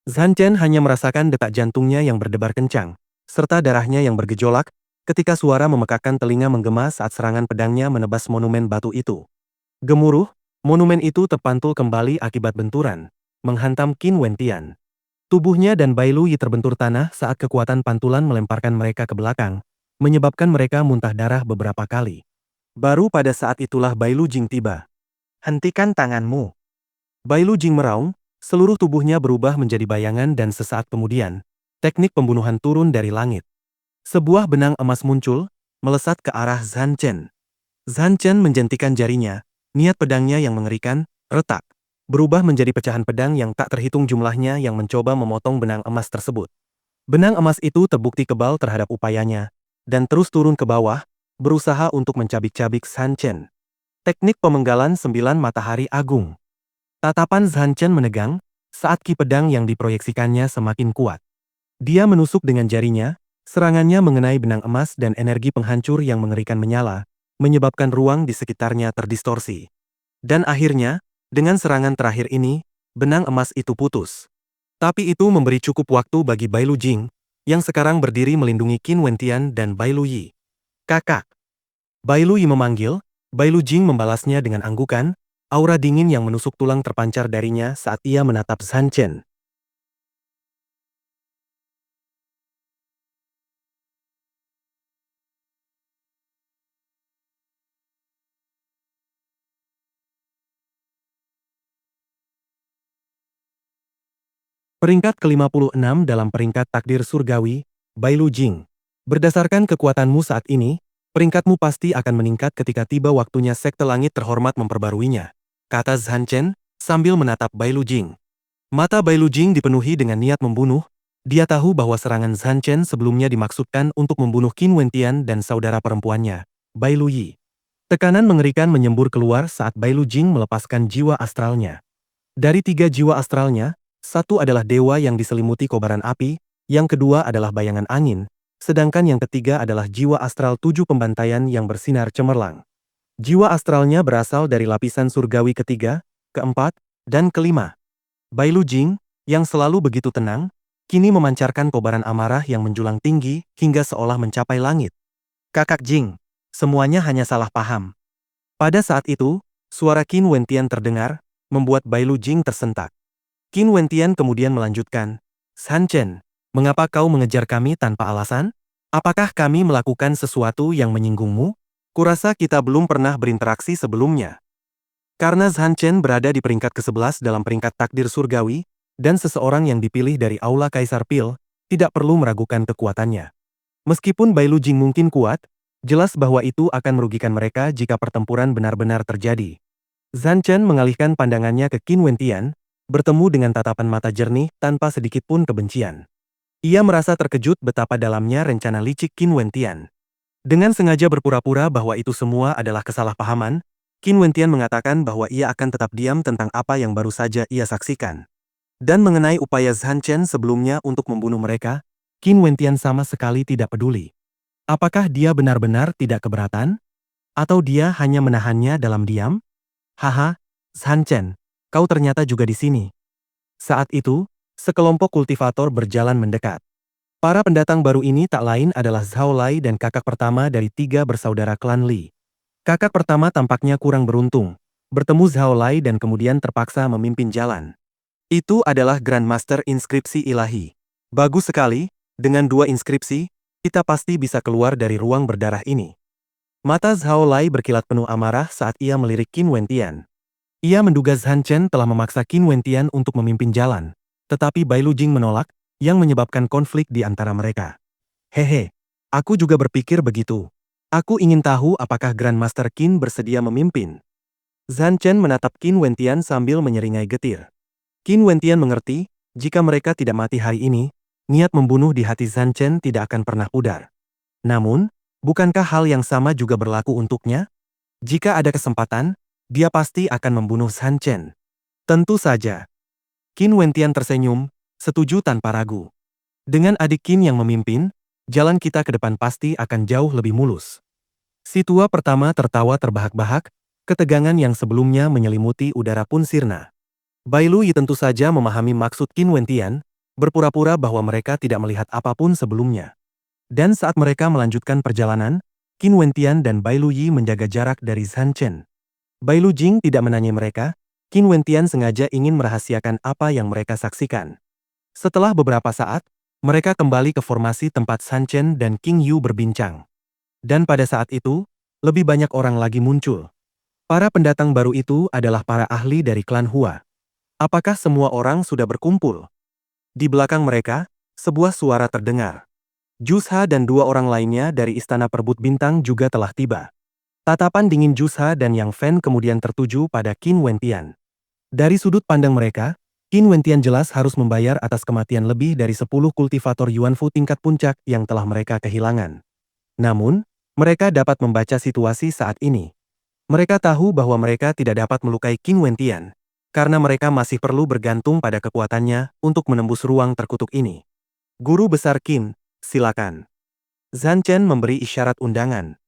S1: Zhan Chen hanya merasakan detak jantungnya yang berdebar kencang, serta darahnya yang bergejolak, ketika suara memekakkan telinga menggema saat serangan pedangnya menebas monumen batu itu. Gemuruh, monumen itu terpantul kembali akibat benturan, menghantam Qin Wentian. Tubuhnya dan Bai Luyi terbentur tanah saat kekuatan pantulan melemparkan mereka ke belakang, menyebabkan mereka muntah darah beberapa kali. Baru pada saat itulah Bai Lujing tiba. Hentikan tanganmu. Bai Lujing meraung, seluruh tubuhnya berubah menjadi bayangan dan sesaat kemudian, teknik pembunuhan turun dari langit. Sebuah benang emas muncul, melesat ke arah Zhan Chen. Zhan Chen menjentikan jarinya, niat pedangnya yang mengerikan, retak. Berubah menjadi pecahan pedang yang tak terhitung jumlahnya yang mencoba memotong benang emas tersebut. Benang emas itu terbukti kebal terhadap upayanya, dan terus turun ke bawah, berusaha untuk mencabik-cabik Zhan Chen. Teknik pemenggalan 9 matahari agung. Tatapan Zhan Chen menegang, saat ki pedang yang diproyeksikannya semakin kuat. Dia menusuk dengan jarinya, serangannya mengenai benang emas dan energi penghancur yang mengerikan menyala, menyebabkan ruang di sekitarnya terdistorsi. Dan akhirnya, dengan serangan terakhir ini, benang emas itu putus. Tapi itu memberi cukup waktu bagi Bai Lujing, yang sekarang berdiri melindungi Qin Wentian dan Bai Luyi. Kakak. Bai Luyi memanggil, Bai Lujing membalasnya dengan anggukan, aura dingin yang menusuk tulang terpancar darinya saat ia menatap Zhan Chen. Peringkat ke-56 dalam peringkat takdir surgawi, Bailu Jing. Berdasarkan kekuatanmu saat ini, peringkatmu pasti akan meningkat ketika tiba waktunya sekte langit terhormat memperbaruinya, kata Zhan Chen sambil menatap Bailu Jing. Mata Bailu Jing dipenuhi dengan niat membunuh. Dia tahu bahwa serangan Zhan Chen sebelumnya dimaksudkan untuk membunuh Qin Wentian dan saudara perempuannya, Bailu Yi. Tekanan mengerikan menyembur keluar saat Bailu Jing melepaskan jiwa astralnya. Dari 3 jiwa astralnya, satu adalah dewa yang diselimuti kobaran api, yang kedua adalah bayangan angin, sedangkan yang ketiga adalah jiwa astral 7 pembantaian yang bersinar cemerlang. Jiwa astralnya berasal dari lapisan surgawi ketiga, keempat, dan kelima. Bailu Jing, yang selalu begitu tenang, kini memancarkan kobaran amarah yang menjulang tinggi hingga seolah mencapai langit. Kakak Jing, semuanya hanya salah paham. Pada saat itu, suara Qin Wentian terdengar, membuat Bailu Jing tersentak. Qin Wentian kemudian melanjutkan, Zhan Chen, mengapa kau mengejar kami tanpa alasan? Apakah kami melakukan sesuatu yang menyinggungmu? Kurasa kita belum pernah berinteraksi sebelumnya. Karena Zhan Chen berada di peringkat ke-11 dalam peringkat takdir surgawi, dan seseorang yang dipilih dari Aula Kaisar Pil, tidak perlu meragukan kekuatannya. Meskipun Bailu Jing mungkin kuat, jelas bahwa itu akan merugikan mereka jika pertempuran benar-benar terjadi. Zhan Chen mengalihkan pandangannya ke Qin Wentian, bertemu dengan tatapan mata jernih tanpa sedikit pun kebencian. Ia merasa terkejut betapa dalamnya rencana licik Qin Wentian. Dengan sengaja berpura-pura bahwa itu semua adalah kesalahpahaman, Qin Wentian mengatakan bahwa ia akan tetap diam tentang apa yang baru saja ia saksikan. Dan mengenai upaya Zhan Chen sebelumnya untuk membunuh mereka, Qin Wentian sama sekali tidak peduli. Apakah dia benar-benar tidak keberatan? Atau dia hanya menahannya dalam diam? Haha, Zhan Chen, kau ternyata juga di sini. Saat itu, sekelompok kultivator berjalan mendekat. Para pendatang baru ini tak lain adalah Zhao Lai dan kakak pertama dari 3 bersaudara klan Li. Kakak pertama tampaknya kurang beruntung, bertemu Zhao Lai dan kemudian terpaksa memimpin jalan. Itu adalah Grandmaster Inskripsi Ilahi. Bagus sekali, dengan 2 inskripsi, kita pasti bisa keluar dari ruang berdarah ini. Mata Zhao Lai berkilat penuh amarah saat ia melirik Qin Wentian. Ia menduga Zhan Chen telah memaksa Qin Wentian untuk memimpin jalan, tetapi Bailu Jing menolak, yang menyebabkan konflik di antara mereka. Hehe, aku juga berpikir begitu. Aku ingin tahu apakah Grandmaster Qin bersedia memimpin. Zhan Chen menatap Qin Wentian sambil menyeringai getir. Qin Wentian mengerti, jika mereka tidak mati hari ini, niat membunuh di hati Zhan Chen tidak akan pernah pudar. Namun, bukankah hal yang sama juga berlaku untuknya? Jika ada kesempatan, dia pasti akan membunuh Zhan Chen. Tentu saja. Qin Wentian tersenyum, setuju tanpa ragu. Dengan adik Qin yang memimpin, jalan kita ke depan pasti akan jauh lebih mulus. Si tua pertama tertawa terbahak-bahak, ketegangan yang sebelumnya menyelimuti udara pun sirna. Bailu Yi tentu saja memahami maksud Qin Wentian, berpura-pura bahwa mereka tidak melihat apapun sebelumnya. Dan saat mereka melanjutkan perjalanan, Qin Wentian dan Bailu Yi menjaga jarak dari Zhan Chen. Bailu Jing tidak menanyai mereka, Qin Wentian sengaja ingin merahasiakan apa yang mereka saksikan. Setelah beberapa saat, mereka kembali ke formasi tempat Zhan Chen dan King Yu berbincang. Dan pada saat itu, lebih banyak orang lagi muncul. Para pendatang baru itu adalah para ahli dari klan Hua. Apakah semua orang sudah berkumpul? Di belakang mereka, sebuah suara terdengar. Jusha dan 2 orang lainnya dari Istana Perbut Bintang juga telah tiba. Tatapan dingin Jusha dan Yang Fen kemudian tertuju pada Qin Wentian. Dari sudut pandang mereka, Qin Wentian jelas harus membayar atas kematian lebih dari 10 kultivator Yuanfu tingkat puncak yang telah mereka kehilangan. Namun, mereka dapat membaca situasi saat ini. Mereka tahu bahwa mereka tidak dapat melukai Qin Wentian, karena mereka masih perlu bergantung pada kekuatannya untuk menembus ruang terkutuk ini. Guru Besar Qin, silakan. Zhan Chen memberi isyarat undangan.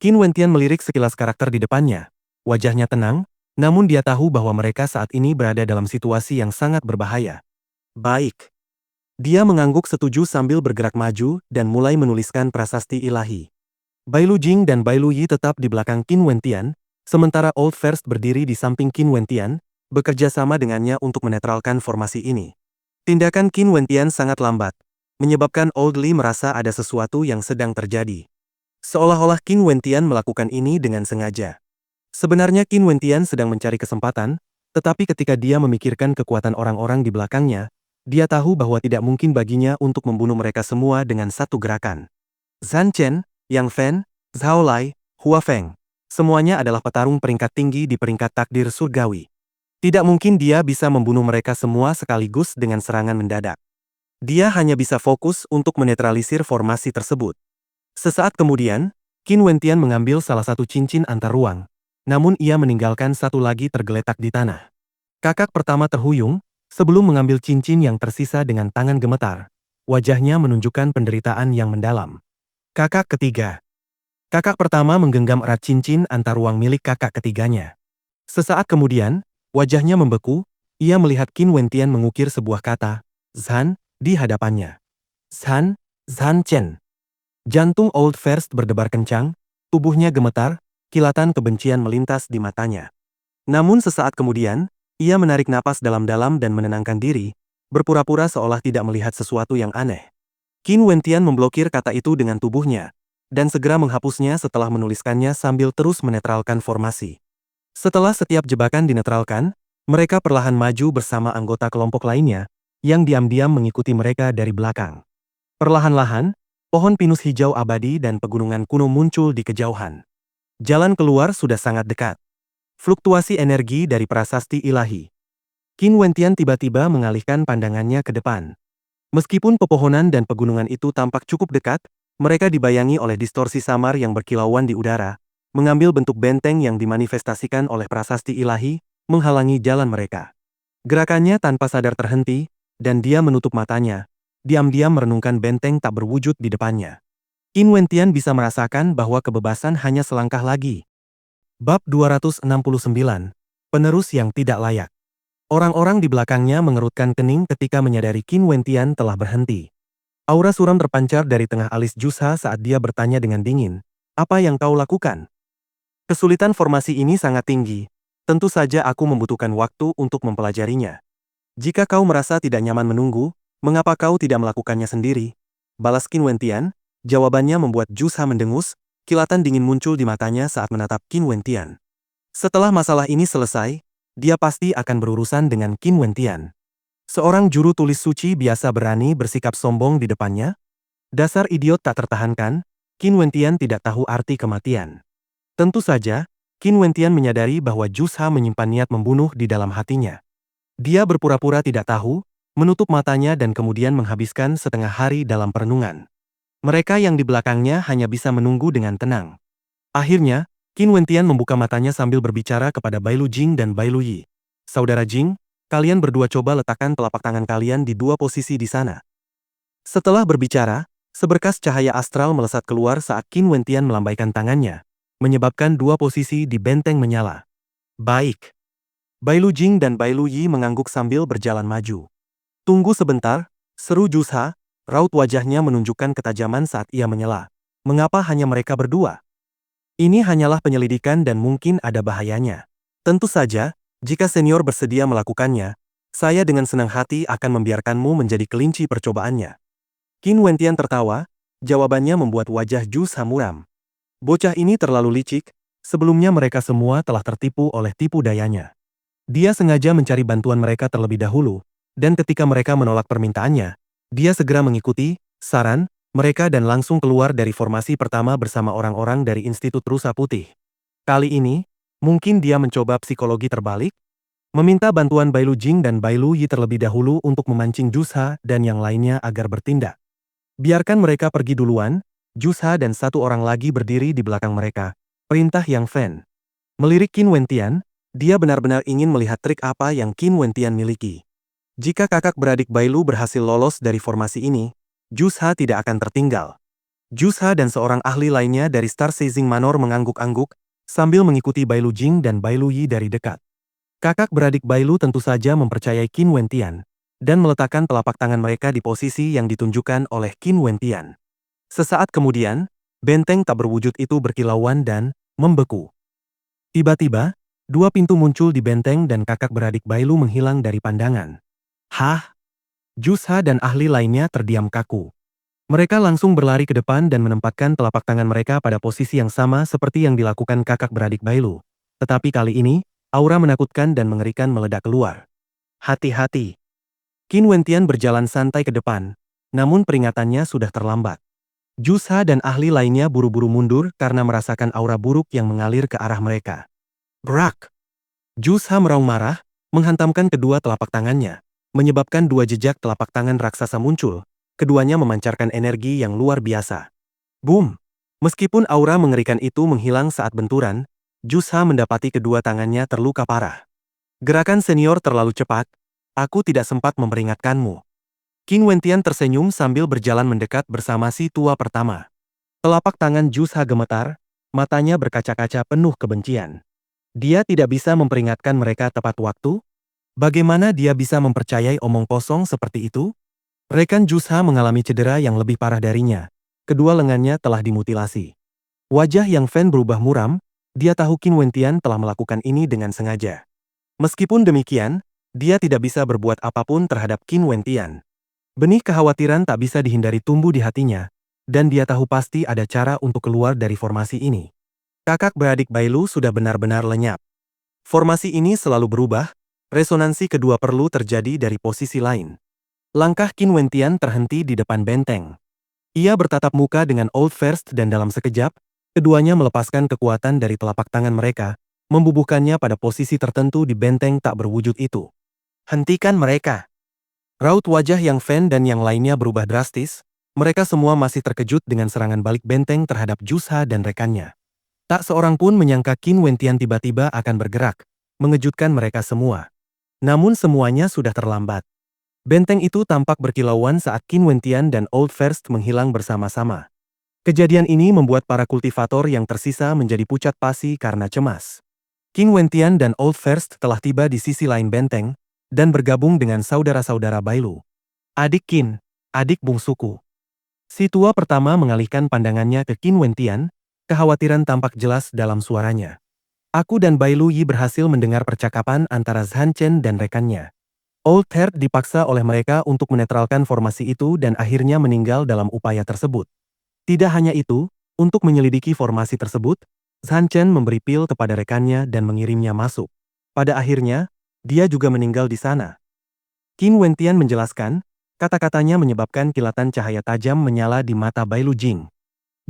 S1: Qin Wentian melirik sekilas karakter di depannya. Wajahnya tenang, namun dia tahu bahwa mereka saat ini berada dalam situasi yang sangat berbahaya. Baik. Dia mengangguk setuju sambil bergerak maju dan mulai menuliskan prasasti ilahi. Bailu Jing dan Bailu Yi tetap di belakang Qin Wentian, sementara Old First berdiri di samping Qin Wentian, bekerja sama dengannya untuk menetralkan formasi ini. Tindakan Qin Wentian sangat lambat, menyebabkan Old Li merasa ada sesuatu yang sedang terjadi. Seolah-olah Qin Wentian melakukan ini dengan sengaja. Sebenarnya Qin Wentian sedang mencari kesempatan, tetapi ketika dia memikirkan kekuatan orang-orang di belakangnya, Dia tahu bahwa tidak mungkin baginya untuk membunuh mereka semua dengan satu gerakan. Zhan Chen, Yang Fen, Zhao Lai, Hua Feng. Semuanya adalah petarung peringkat tinggi di peringkat takdir surgawi. Tidak mungkin dia bisa membunuh mereka semua sekaligus dengan serangan mendadak. Dia hanya bisa fokus untuk menetralisir formasi tersebut. Sesaat kemudian, Qin Wentian mengambil salah satu cincin antar ruang. Namun ia meninggalkan satu lagi tergeletak di tanah. Kakak pertama terhuyung, sebelum mengambil cincin yang tersisa dengan tangan gemetar. Wajahnya menunjukkan penderitaan yang mendalam. Kakak ketiga. Kakak pertama menggenggam erat cincin antar ruang milik kakak ketiganya. Sesaat kemudian, wajahnya membeku, ia melihat Qin Wentian mengukir sebuah kata, Zhan, di hadapannya. Zhan Chen. Jantung Old First berdebar kencang, tubuhnya gemetar, kilatan kebencian melintas di matanya. Namun sesaat kemudian, ia menarik napas dalam-dalam dan menenangkan diri, berpura-pura seolah tidak melihat sesuatu yang aneh. Qin Wentian memblokir kata itu dengan tubuhnya, dan segera menghapusnya setelah menuliskannya sambil terus menetralkan formasi. Setelah setiap jebakan dinetralkan, mereka perlahan maju bersama anggota kelompok lainnya, yang diam-diam mengikuti mereka dari belakang. Perlahan-lahan, pohon pinus hijau abadi dan pegunungan kuno muncul di kejauhan. Jalan keluar sudah sangat dekat. Fluktuasi energi dari prasasti ilahi. Qin Wentian tiba-tiba mengalihkan pandangannya ke depan. Meskipun pepohonan dan pegunungan itu tampak cukup dekat, mereka dibayangi oleh distorsi samar yang berkilauan di udara, mengambil bentuk benteng yang dimanifestasikan oleh prasasti ilahi, menghalangi jalan mereka. Gerakannya tanpa sadar terhenti, dan dia menutup matanya, diam-diam merenungkan benteng tak berwujud di depannya. Qin Wentian bisa merasakan bahwa kebebasan hanya selangkah lagi. Bab 269, Penerus yang tidak layak. Orang-orang di belakangnya mengerutkan kening ketika menyadari Qin Wentian telah berhenti. Aura suram terpancar dari tengah alis Jusha saat dia bertanya dengan dingin, "Apa yang kau lakukan?" Kesulitan formasi ini sangat tinggi. Tentu saja aku membutuhkan waktu untuk mempelajarinya. Jika kau merasa tidak nyaman menunggu, mengapa kau tidak melakukannya sendiri? Balas Qin Wentian. Jawabannya membuat Jusha mendengus, kilatan dingin muncul di matanya saat menatap Qin Wentian. Setelah masalah ini selesai, dia pasti akan berurusan dengan Qin Wentian. Seorang juru tulis suci biasa berani bersikap sombong di depannya? Dasar idiot tak tertahankan, Qin Wentian tidak tahu arti kematian. Tentu saja, Qin Wentian menyadari bahwa Jusha menyimpan niat membunuh di dalam hatinya. Dia berpura-pura tidak tahu, menutup matanya dan kemudian menghabiskan setengah hari dalam perenungan. Mereka yang di belakangnya hanya bisa menunggu dengan tenang. Akhirnya, Qin Wentian membuka matanya sambil berbicara kepada Bailu Jing dan Bailu Yi. Saudara Jing, kalian berdua coba letakkan telapak tangan kalian di dua posisi di sana. Setelah berbicara, seberkas cahaya astral melesat keluar saat Qin Wentian melambaikan tangannya, menyebabkan dua posisi di benteng menyala. Baik. Bailu Jing dan Bailu Yi mengangguk sambil berjalan maju. Tunggu sebentar, seru Jusha, raut wajahnya menunjukkan ketajaman saat ia menyela. Mengapa hanya mereka berdua? Ini hanyalah penyelidikan dan mungkin ada bahayanya. Tentu saja, jika senior bersedia melakukannya, saya dengan senang hati akan membiarkanmu menjadi kelinci percobaannya. Qin Wentian tertawa, jawabannya membuat wajah Jusha muram. Bocah ini terlalu licik, sebelumnya mereka semua telah tertipu oleh tipu dayanya. Dia sengaja mencari bantuan mereka terlebih dahulu, dan ketika mereka menolak permintaannya, dia segera mengikuti saran mereka dan langsung keluar dari formasi pertama bersama orang-orang dari Institut Rusa Putih. Kali ini, mungkin dia mencoba psikologi terbalik, meminta bantuan Bailu Jing dan Bailu Yi terlebih dahulu untuk memancing Jusha dan yang lainnya agar bertindak. Biarkan mereka pergi duluan, Jusha dan satu orang lagi berdiri di belakang mereka, perintah Yang Fen. Melirik Qin Wentian, dia benar-benar ingin melihat trik apa yang Qin Wentian miliki. Jika kakak beradik Bailu berhasil lolos dari formasi ini, Jusha tidak akan tertinggal. Jusha dan seorang ahli lainnya dari Star Seizing Manor mengangguk-angguk, sambil mengikuti Bailu Jing dan Bailu Yi dari dekat. Kakak beradik Bailu tentu saja mempercayai Qin Wentian, dan meletakkan telapak tangan mereka di posisi yang ditunjukkan oleh Qin Wentian. Sesaat kemudian, benteng tak berwujud itu berkilauan dan membeku. Tiba-tiba, dua pintu muncul di benteng dan kakak beradik Bailu menghilang dari pandangan. Hah? Jusha dan ahli lainnya terdiam kaku. Mereka langsung berlari ke depan dan menempatkan telapak tangan mereka pada posisi yang sama seperti yang dilakukan kakak beradik Bailu. Tetapi kali ini, aura menakutkan dan mengerikan meledak keluar. Hati-hati. Qin Wentian berjalan santai ke depan, namun peringatannya sudah terlambat. Jusha dan ahli lainnya buru-buru mundur karena merasakan aura buruk yang mengalir ke arah mereka. Brak! Jusha meraung marah, menghantamkan kedua telapak tangannya, menyebabkan dua jejak telapak tangan raksasa muncul. Keduanya memancarkan energi yang luar biasa. Boom! Meskipun aura mengerikan itu menghilang saat benturan, Jusha mendapati kedua tangannya terluka parah. Gerakan senior terlalu cepat, aku tidak sempat memperingatkanmu. Qin Wentian tersenyum sambil berjalan mendekat bersama si tua pertama. Telapak tangan Jusha gemetar, matanya berkaca-kaca penuh kebencian. Dia tidak bisa memperingatkan mereka tepat waktu? Bagaimana dia bisa mempercayai omong kosong seperti itu? Rekan Jusha mengalami cedera yang lebih parah darinya. Kedua lengannya telah dimutilasi. Wajah Yang Fen berubah muram, dia tahu Qin Wentian telah melakukan ini dengan sengaja. Meskipun demikian, dia tidak bisa berbuat apapun terhadap Qin Wentian. Benih kekhawatiran tak bisa dihindari tumbuh di hatinya, dan dia tahu pasti ada cara untuk keluar dari formasi ini. Kakak beradik Bailu sudah benar-benar lenyap. Formasi ini selalu berubah, resonansi kedua perlu terjadi dari posisi lain. Langkah Qin Wentian terhenti di depan benteng. Ia bertatap muka dengan Old First dan dalam sekejap, keduanya melepaskan kekuatan dari telapak tangan mereka, membubuhkannya pada posisi tertentu di benteng tak berwujud itu. Hentikan mereka! Raut wajah Yang Fen dan yang lainnya berubah drastis, mereka semua masih terkejut dengan serangan balik benteng terhadap Jusha dan rekannya. Tak seorang pun menyangka Qin Wentian tiba-tiba akan bergerak, mengejutkan mereka semua. Namun semuanya sudah terlambat. Benteng itu tampak berkilauan saat Qin Wentian dan Old First menghilang bersama-sama. Kejadian ini membuat para kultivator yang tersisa menjadi pucat pasi karena cemas. Qin Wentian dan Old First telah tiba di sisi lain benteng, dan bergabung dengan saudara-saudara Bailu. Adik Qin, adik bungsuku. Si tua pertama mengalihkan pandangannya ke Qin Wentian, kekhawatiran tampak jelas dalam suaranya. Aku dan Bailu Yi berhasil mendengar percakapan antara Zhan Chen dan rekannya. Old Third dipaksa oleh mereka untuk menetralkan formasi itu dan akhirnya meninggal dalam upaya tersebut. Tidak hanya itu, untuk menyelidiki formasi tersebut, Zhan Chen memberi pil kepada rekannya dan mengirimnya masuk. Pada akhirnya, dia juga meninggal di sana. Qin Wentian menjelaskan, kata-katanya menyebabkan kilatan cahaya tajam menyala di mata Bailu Jing.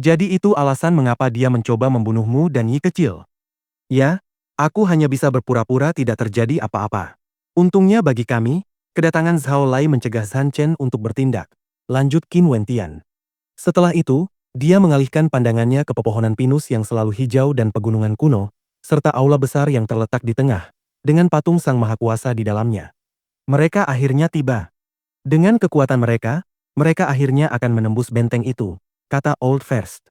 S1: Jadi itu alasan mengapa dia mencoba membunuhmu dan Yi kecil. Ya, aku hanya bisa berpura-pura tidak terjadi apa-apa. Untungnya bagi kami, kedatangan Zhao Lai mencegah Zhan Chen untuk bertindak, lanjut Qin Wentian. Setelah itu, dia mengalihkan pandangannya ke pepohonan pinus yang selalu hijau dan pegunungan kuno, serta aula besar yang terletak di tengah, dengan patung Sang Maha Kuasa di dalamnya. Mereka akhirnya tiba. Dengan kekuatan mereka akhirnya akan menembus benteng itu, kata Old First.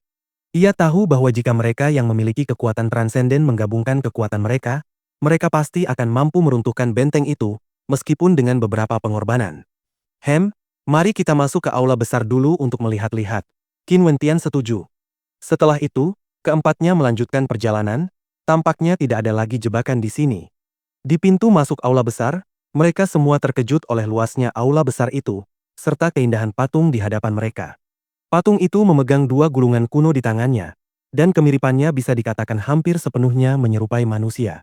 S1: Ia tahu bahwa jika mereka yang memiliki kekuatan transenden menggabungkan kekuatan mereka pasti akan mampu meruntuhkan benteng itu, meskipun dengan beberapa pengorbanan. Mari kita masuk ke aula besar dulu untuk melihat-lihat. Qin Wentian setuju. Setelah itu, keempatnya melanjutkan perjalanan, tampaknya tidak ada lagi jebakan di sini. Di pintu masuk aula besar, mereka semua terkejut oleh luasnya aula besar itu, serta keindahan patung di hadapan mereka. Patung itu memegang dua gulungan kuno di tangannya, dan kemiripannya bisa dikatakan hampir sepenuhnya menyerupai manusia.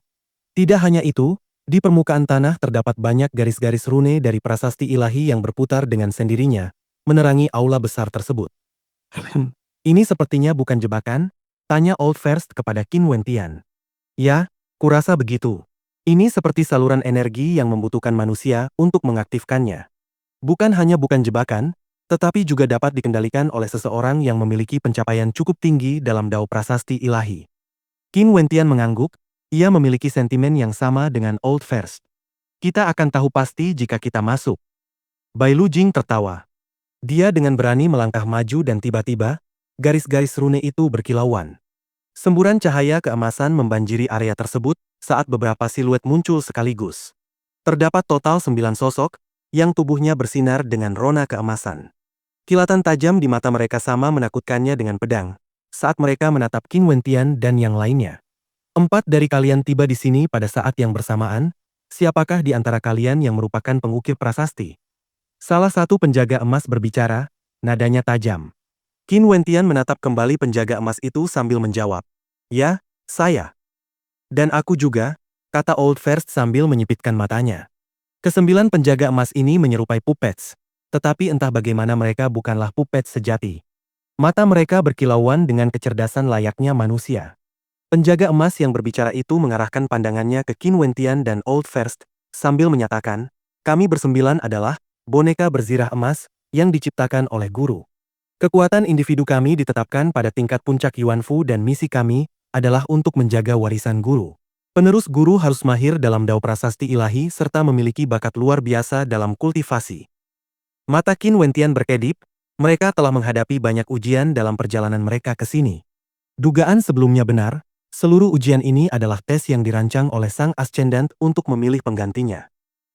S1: Tidak hanya itu, di permukaan tanah terdapat banyak garis-garis rune dari prasasti ilahi yang berputar dengan sendirinya, menerangi aula besar tersebut. Ini sepertinya bukan jebakan? Tanya Old First kepada Qin Wentian. Ya, kurasa begitu. Ini seperti saluran energi yang membutuhkan manusia untuk mengaktifkannya. Bukan hanya bukan jebakan, tetapi juga dapat dikendalikan oleh seseorang yang memiliki pencapaian cukup tinggi dalam dao prasasti ilahi. Qin Wentian mengangguk. Ia memiliki sentimen yang sama dengan Old First. Kita akan tahu pasti jika kita masuk. Bailu Jing tertawa. Dia dengan berani melangkah maju dan tiba-tiba, garis-garis rune itu berkilauan. Semburan cahaya keemasan membanjiri area tersebut saat beberapa siluet muncul sekaligus. Terdapat total 9 sosok, yang tubuhnya bersinar dengan rona keemasan. Kilatan tajam di mata mereka sama menakutkannya dengan pedang, saat mereka menatap Qin Wentian dan yang lainnya. 4 dari kalian tiba di sini pada saat yang bersamaan. Siapakah di antara kalian yang merupakan pengukir prasasti? Salah satu penjaga emas berbicara, nadanya tajam. Qin Wentian menatap kembali penjaga emas itu sambil menjawab. Ya, saya. Dan aku juga, kata Old First sambil menyipitkan matanya. Kesembilan penjaga emas ini menyerupai puppets, tetapi entah bagaimana mereka bukanlah puppets sejati. Mata mereka berkilauan dengan kecerdasan layaknya manusia. Penjaga emas yang berbicara itu mengarahkan pandangannya ke Qin Wentian dan Old First, sambil menyatakan, kami bersembilan adalah boneka berzirah emas yang diciptakan oleh guru. Kekuatan individu kami ditetapkan pada tingkat puncak Yuanfu dan misi kami adalah untuk menjaga warisan guru. Penerus guru harus mahir dalam dao prasasti ilahi serta memiliki bakat luar biasa dalam kultivasi. Mata Qin Wentian berkedip, mereka telah menghadapi banyak ujian dalam perjalanan mereka ke sini. Dugaan sebelumnya benar. Seluruh ujian ini adalah tes yang dirancang oleh sang ascendant untuk memilih penggantinya.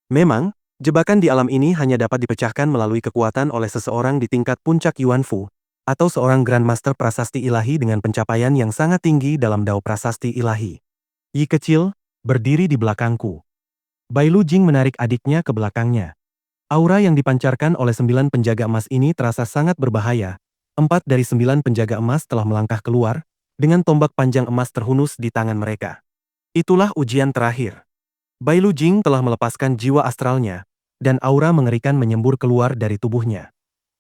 S1: Memang, jebakan di alam ini hanya dapat dipecahkan melalui kekuatan oleh seseorang di tingkat puncak Yuanfu, atau seorang Grandmaster prasasti ilahi dengan pencapaian yang sangat tinggi dalam dao prasasti ilahi. Yi kecil, berdiri di belakangku. Bai Lu Jing menarik adiknya ke belakangnya. Aura yang dipancarkan oleh 9 penjaga emas ini terasa sangat berbahaya. 4 dari 9 penjaga emas telah melangkah keluar, dengan tombak panjang emas terhunus di tangan mereka. Itulah ujian terakhir. Bai Lu Jing telah melepaskan jiwa astralnya, dan aura mengerikan menyembur keluar dari tubuhnya.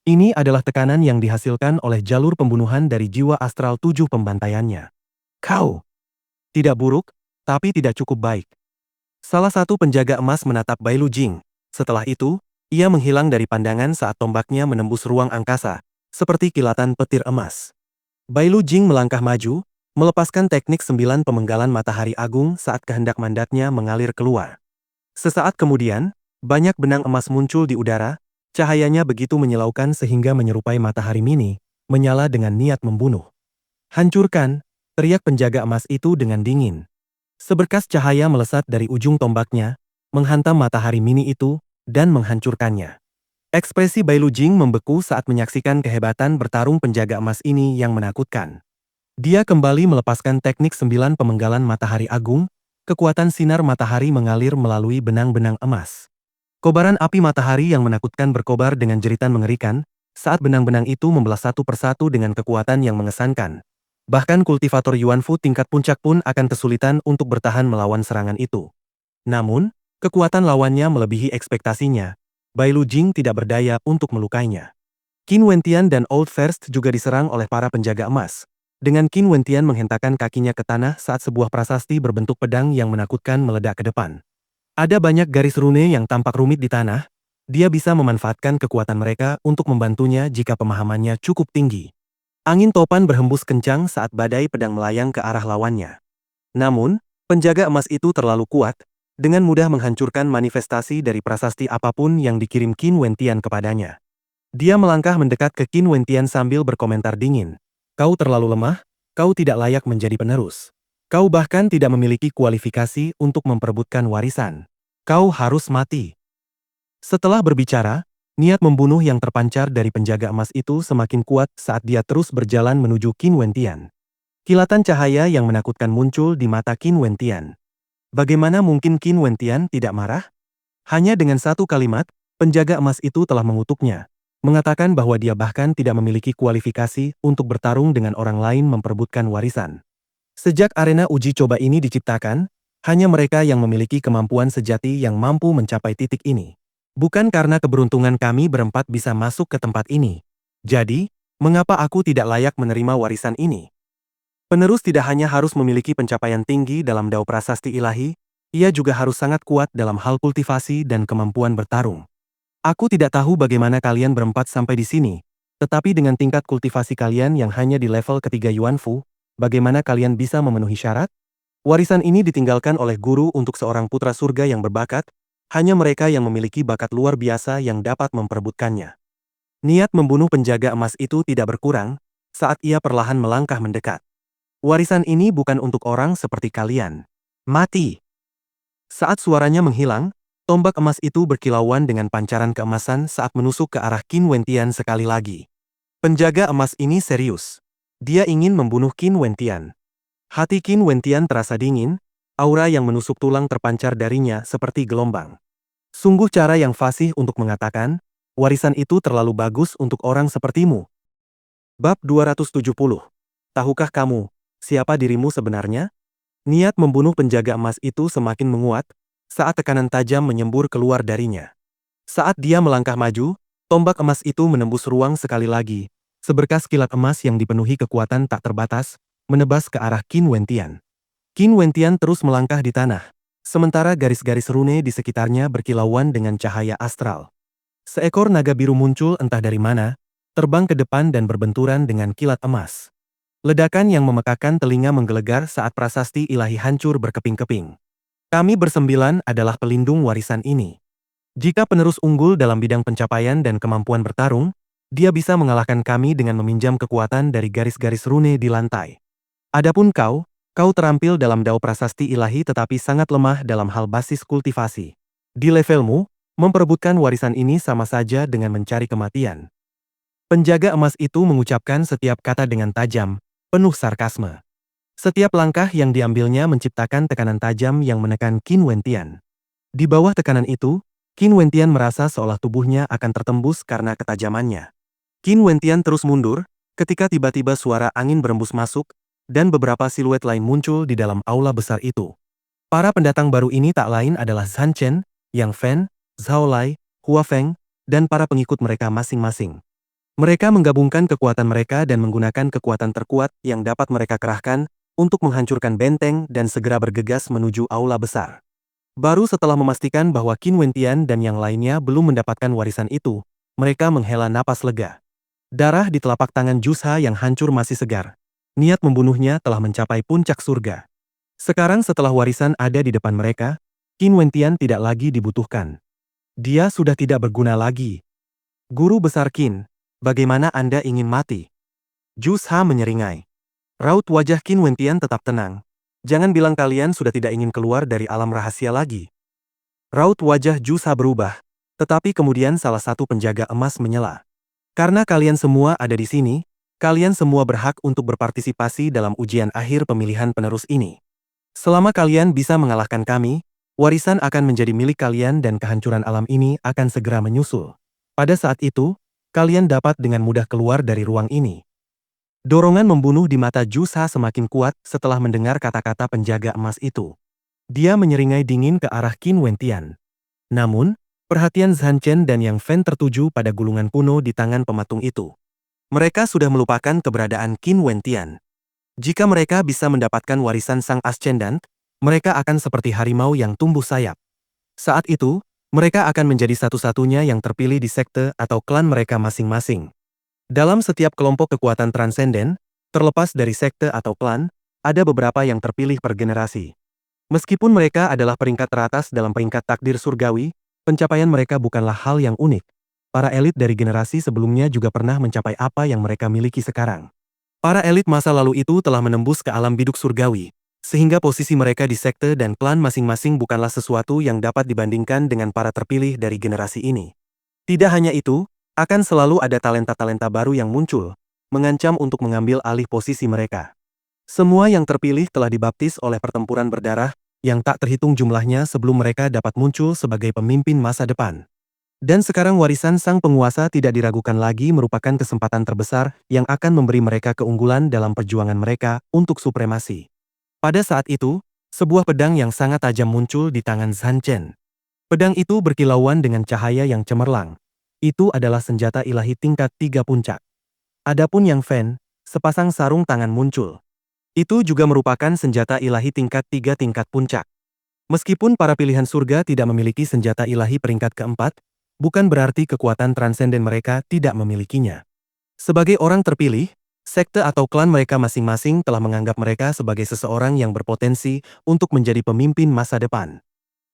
S1: Ini adalah tekanan yang dihasilkan oleh jalur pembunuhan dari jiwa astral 7 pembantaiannya. Kau tidak buruk, tapi tidak cukup baik. Salah satu penjaga emas menatap Bai Lu Jing. Setelah itu, ia menghilang dari pandangan saat tombaknya menembus ruang angkasa, seperti kilatan petir emas. Bai Lu Jing melangkah maju, melepaskan teknik 9 pemenggalan matahari agung saat kehendak mandatnya mengalir keluar. Sesaat kemudian, banyak benang emas muncul di udara, cahayanya begitu menyilaukan sehingga menyerupai matahari mini, menyala dengan niat membunuh. Hancurkan, teriak penjaga emas itu dengan dingin. Seberkas cahaya melesat dari ujung tombaknya, menghantam matahari mini itu, dan menghancurkannya. Ekspresi Bai Lu Jing membeku saat menyaksikan kehebatan bertarung penjaga emas ini yang menakutkan. Dia kembali melepaskan teknik 9 pemenggalan matahari agung, kekuatan sinar matahari mengalir melalui benang-benang emas. Kobaran api matahari yang menakutkan berkobar dengan jeritan mengerikan, saat benang-benang itu membelah satu persatu dengan kekuatan yang mengesankan. Bahkan kultivator Yuanfu tingkat puncak pun akan kesulitan untuk bertahan melawan serangan itu. Namun, kekuatan lawannya melebihi ekspektasinya. Bai Lu Jing tidak berdaya untuk melukainya. Qin Wentian dan Old First juga diserang oleh para penjaga emas. Dengan Qin Wentian menghentakkan kakinya ke tanah saat sebuah prasasti berbentuk pedang yang menakutkan meledak ke depan. Ada banyak garis rune yang tampak rumit di tanah. Dia bisa memanfaatkan kekuatan mereka untuk membantunya jika pemahamannya cukup tinggi. Angin topan berhembus kencang saat badai pedang melayang ke arah lawannya. Namun, penjaga emas itu terlalu kuat, dengan mudah menghancurkan manifestasi dari prasasti apapun yang dikirim Qin Wentian kepadanya. Dia melangkah mendekat ke Qin Wentian sambil berkomentar dingin. Kau terlalu lemah, kau tidak layak menjadi penerus. Kau bahkan tidak memiliki kualifikasi untuk memperebutkan warisan. Kau harus mati. Setelah berbicara, niat membunuh yang terpancar dari penjaga emas itu semakin kuat saat dia terus berjalan menuju Qin Wentian. Kilatan cahaya yang menakutkan muncul di mata Qin Wentian. Bagaimana mungkin Qin Wentian tidak marah? Hanya dengan satu kalimat, penjaga emas itu telah mengutuknya, mengatakan bahwa dia bahkan tidak memiliki kualifikasi untuk bertarung dengan orang lain memperebutkan warisan. Sejak arena uji coba ini diciptakan, hanya mereka yang memiliki kemampuan sejati yang mampu mencapai titik ini. Bukan karena keberuntungan kami berempat bisa masuk ke tempat ini. Jadi, mengapa aku tidak layak menerima warisan ini? Penerus tidak hanya harus memiliki pencapaian tinggi dalam dao prasasti ilahi, ia juga harus sangat kuat dalam hal kultivasi dan kemampuan bertarung. Aku tidak tahu bagaimana kalian berempat sampai di sini, tetapi dengan tingkat kultivasi kalian yang hanya di level ketiga Yuanfu, bagaimana kalian bisa memenuhi syarat? Warisan ini ditinggalkan oleh guru untuk seorang putra surga yang berbakat, hanya mereka yang memiliki bakat luar biasa yang dapat memperebutkannya. Niat membunuh penjaga emas itu tidak berkurang, saat ia perlahan melangkah mendekat. Warisan ini bukan untuk orang seperti kalian. Mati! Saat suaranya menghilang, tombak emas itu berkilauan dengan pancaran keemasan saat menusuk ke arah Qin Wentian sekali lagi. Penjaga emas ini serius. Dia ingin membunuh Qin Wentian. Hati Qin Wentian terasa dingin, aura yang menusuk tulang terpancar darinya seperti gelombang. Sungguh cara yang fasih untuk mengatakan, warisan itu terlalu bagus untuk orang sepertimu. Bab 270. Tahukah kamu siapa dirimu sebenarnya? Niat membunuh penjaga emas itu semakin menguat, saat tekanan tajam menyembur keluar darinya. Saat dia melangkah maju, tombak emas itu menembus ruang sekali lagi. Seberkas kilat emas yang dipenuhi kekuatan tak terbatas, menebas ke arah Qin Wentian. Qin Wentian terus melangkah di tanah, sementara garis-garis rune di sekitarnya berkilauan dengan cahaya astral. Seekor naga biru muncul entah dari mana, terbang ke depan dan berbenturan dengan kilat emas. Ledakan yang memekakan telinga menggelegar saat prasasti ilahi hancur berkeping-keping. Kami bersembilan adalah pelindung warisan ini. Jika penerus unggul dalam bidang pencapaian dan kemampuan bertarung, dia bisa mengalahkan kami dengan meminjam kekuatan dari garis-garis rune di lantai. Adapun kau terampil dalam dao prasasti ilahi tetapi sangat lemah dalam hal basis kultivasi. Di levelmu, memperebutkan warisan ini sama saja dengan mencari kematian. Penjaga emas itu mengucapkan setiap kata dengan tajam, penuh sarkasme. Setiap langkah yang diambilnya menciptakan tekanan tajam yang menekan Qin Wentian. Di bawah tekanan itu, Qin Wentian merasa seolah tubuhnya akan tertembus karena ketajamannya. Qin Wentian terus mundur, ketika tiba-tiba suara angin berembus masuk, dan beberapa siluet lain muncul di dalam aula besar itu. Para pendatang baru ini tak lain adalah Zhan Chen, Yang Fen, Zhao Lai, Hua Feng, dan para pengikut mereka masing-masing. Mereka menggabungkan kekuatan mereka dan menggunakan kekuatan terkuat yang dapat mereka kerahkan untuk menghancurkan benteng dan segera bergegas menuju aula besar. Baru setelah memastikan bahwa Qin Wentian dan yang lainnya belum mendapatkan warisan itu, mereka menghela napas lega. Darah di telapak tangan Jusha yang hancur masih segar. Niat membunuhnya telah mencapai puncak surga. Sekarang setelah warisan ada di depan mereka, Qin Wentian tidak lagi dibutuhkan. Dia sudah tidak berguna lagi. Guru besar Qin, bagaimana Anda ingin mati? Jusha menyeringai. Raut wajah Qin Wentian tetap tenang. Jangan bilang kalian sudah tidak ingin keluar dari alam rahasia lagi. Raut wajah Jusha berubah, tetapi kemudian salah satu penjaga emas menyela. Karena kalian semua ada di sini, kalian semua berhak untuk berpartisipasi dalam ujian akhir pemilihan penerus ini. Selama kalian bisa mengalahkan kami, warisan akan menjadi milik kalian dan kehancuran alam ini akan segera menyusul. Pada saat itu, kalian dapat dengan mudah keluar dari ruang ini. Dorongan membunuh di mata Jusha semakin kuat setelah mendengar kata-kata penjaga emas itu. Dia menyeringai dingin ke arah Qin Wentian. Namun, perhatian Zhan Chen dan Yang Fen tertuju pada gulungan kuno di tangan pematung itu. Mereka sudah melupakan keberadaan Qin Wentian. Jika mereka bisa mendapatkan warisan Sang Ascendant, mereka akan seperti harimau yang tumbuh sayap. Saat itu, mereka akan menjadi satu-satunya yang terpilih di sekte atau klan mereka masing-masing. Dalam setiap kelompok kekuatan transenden, terlepas dari sekte atau klan, ada beberapa yang terpilih per generasi. Meskipun mereka adalah peringkat teratas dalam peringkat takdir surgawi, pencapaian mereka bukanlah hal yang unik. Para elit dari generasi sebelumnya juga pernah mencapai apa yang mereka miliki sekarang. Para elit masa lalu itu telah menembus ke alam biduk surgawi, sehingga posisi mereka di sekte dan klan masing-masing bukanlah sesuatu yang dapat dibandingkan dengan para terpilih dari generasi ini. Tidak hanya itu, akan selalu ada talenta-talenta baru yang muncul, mengancam untuk mengambil alih posisi mereka. Semua yang terpilih telah dibaptis oleh pertempuran berdarah, yang tak terhitung jumlahnya sebelum mereka dapat muncul sebagai pemimpin masa depan. Dan sekarang warisan sang penguasa tidak diragukan lagi merupakan kesempatan terbesar yang akan memberi mereka keunggulan dalam perjuangan mereka untuk supremasi. Pada saat itu, sebuah pedang yang sangat tajam muncul di tangan Zhan Chen. Pedang itu berkilauan dengan cahaya yang cemerlang. Itu adalah senjata ilahi tingkat 3 puncak. Adapun Yang Fen, sepasang sarung tangan muncul. Itu juga merupakan senjata ilahi tingkat 3 tingkat puncak. Meskipun para pilihan surga tidak memiliki senjata ilahi peringkat keempat, bukan berarti kekuatan transenden mereka tidak memilikinya. Sebagai orang terpilih, sekte atau klan mereka masing-masing telah menganggap mereka sebagai seseorang yang berpotensi untuk menjadi pemimpin masa depan.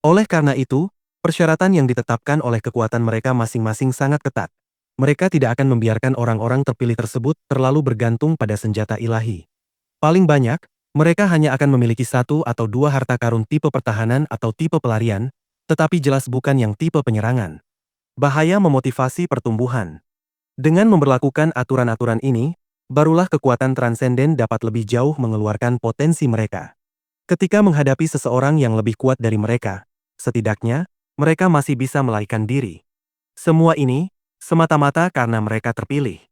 S1: Oleh karena itu, persyaratan yang ditetapkan oleh kekuatan mereka masing-masing sangat ketat. Mereka tidak akan membiarkan orang-orang terpilih tersebut terlalu bergantung pada senjata ilahi. Paling banyak, mereka hanya akan memiliki 1 atau 2 harta karun tipe pertahanan atau tipe pelarian, tetapi jelas bukan yang tipe penyerangan. Bahaya memotivasi pertumbuhan. Dengan memberlakukan aturan-aturan ini, barulah kekuatan transenden dapat lebih jauh mengeluarkan potensi mereka. Ketika menghadapi seseorang yang lebih kuat dari mereka, setidaknya, mereka masih bisa melarikan diri. Semua ini, semata-mata karena mereka terpilih.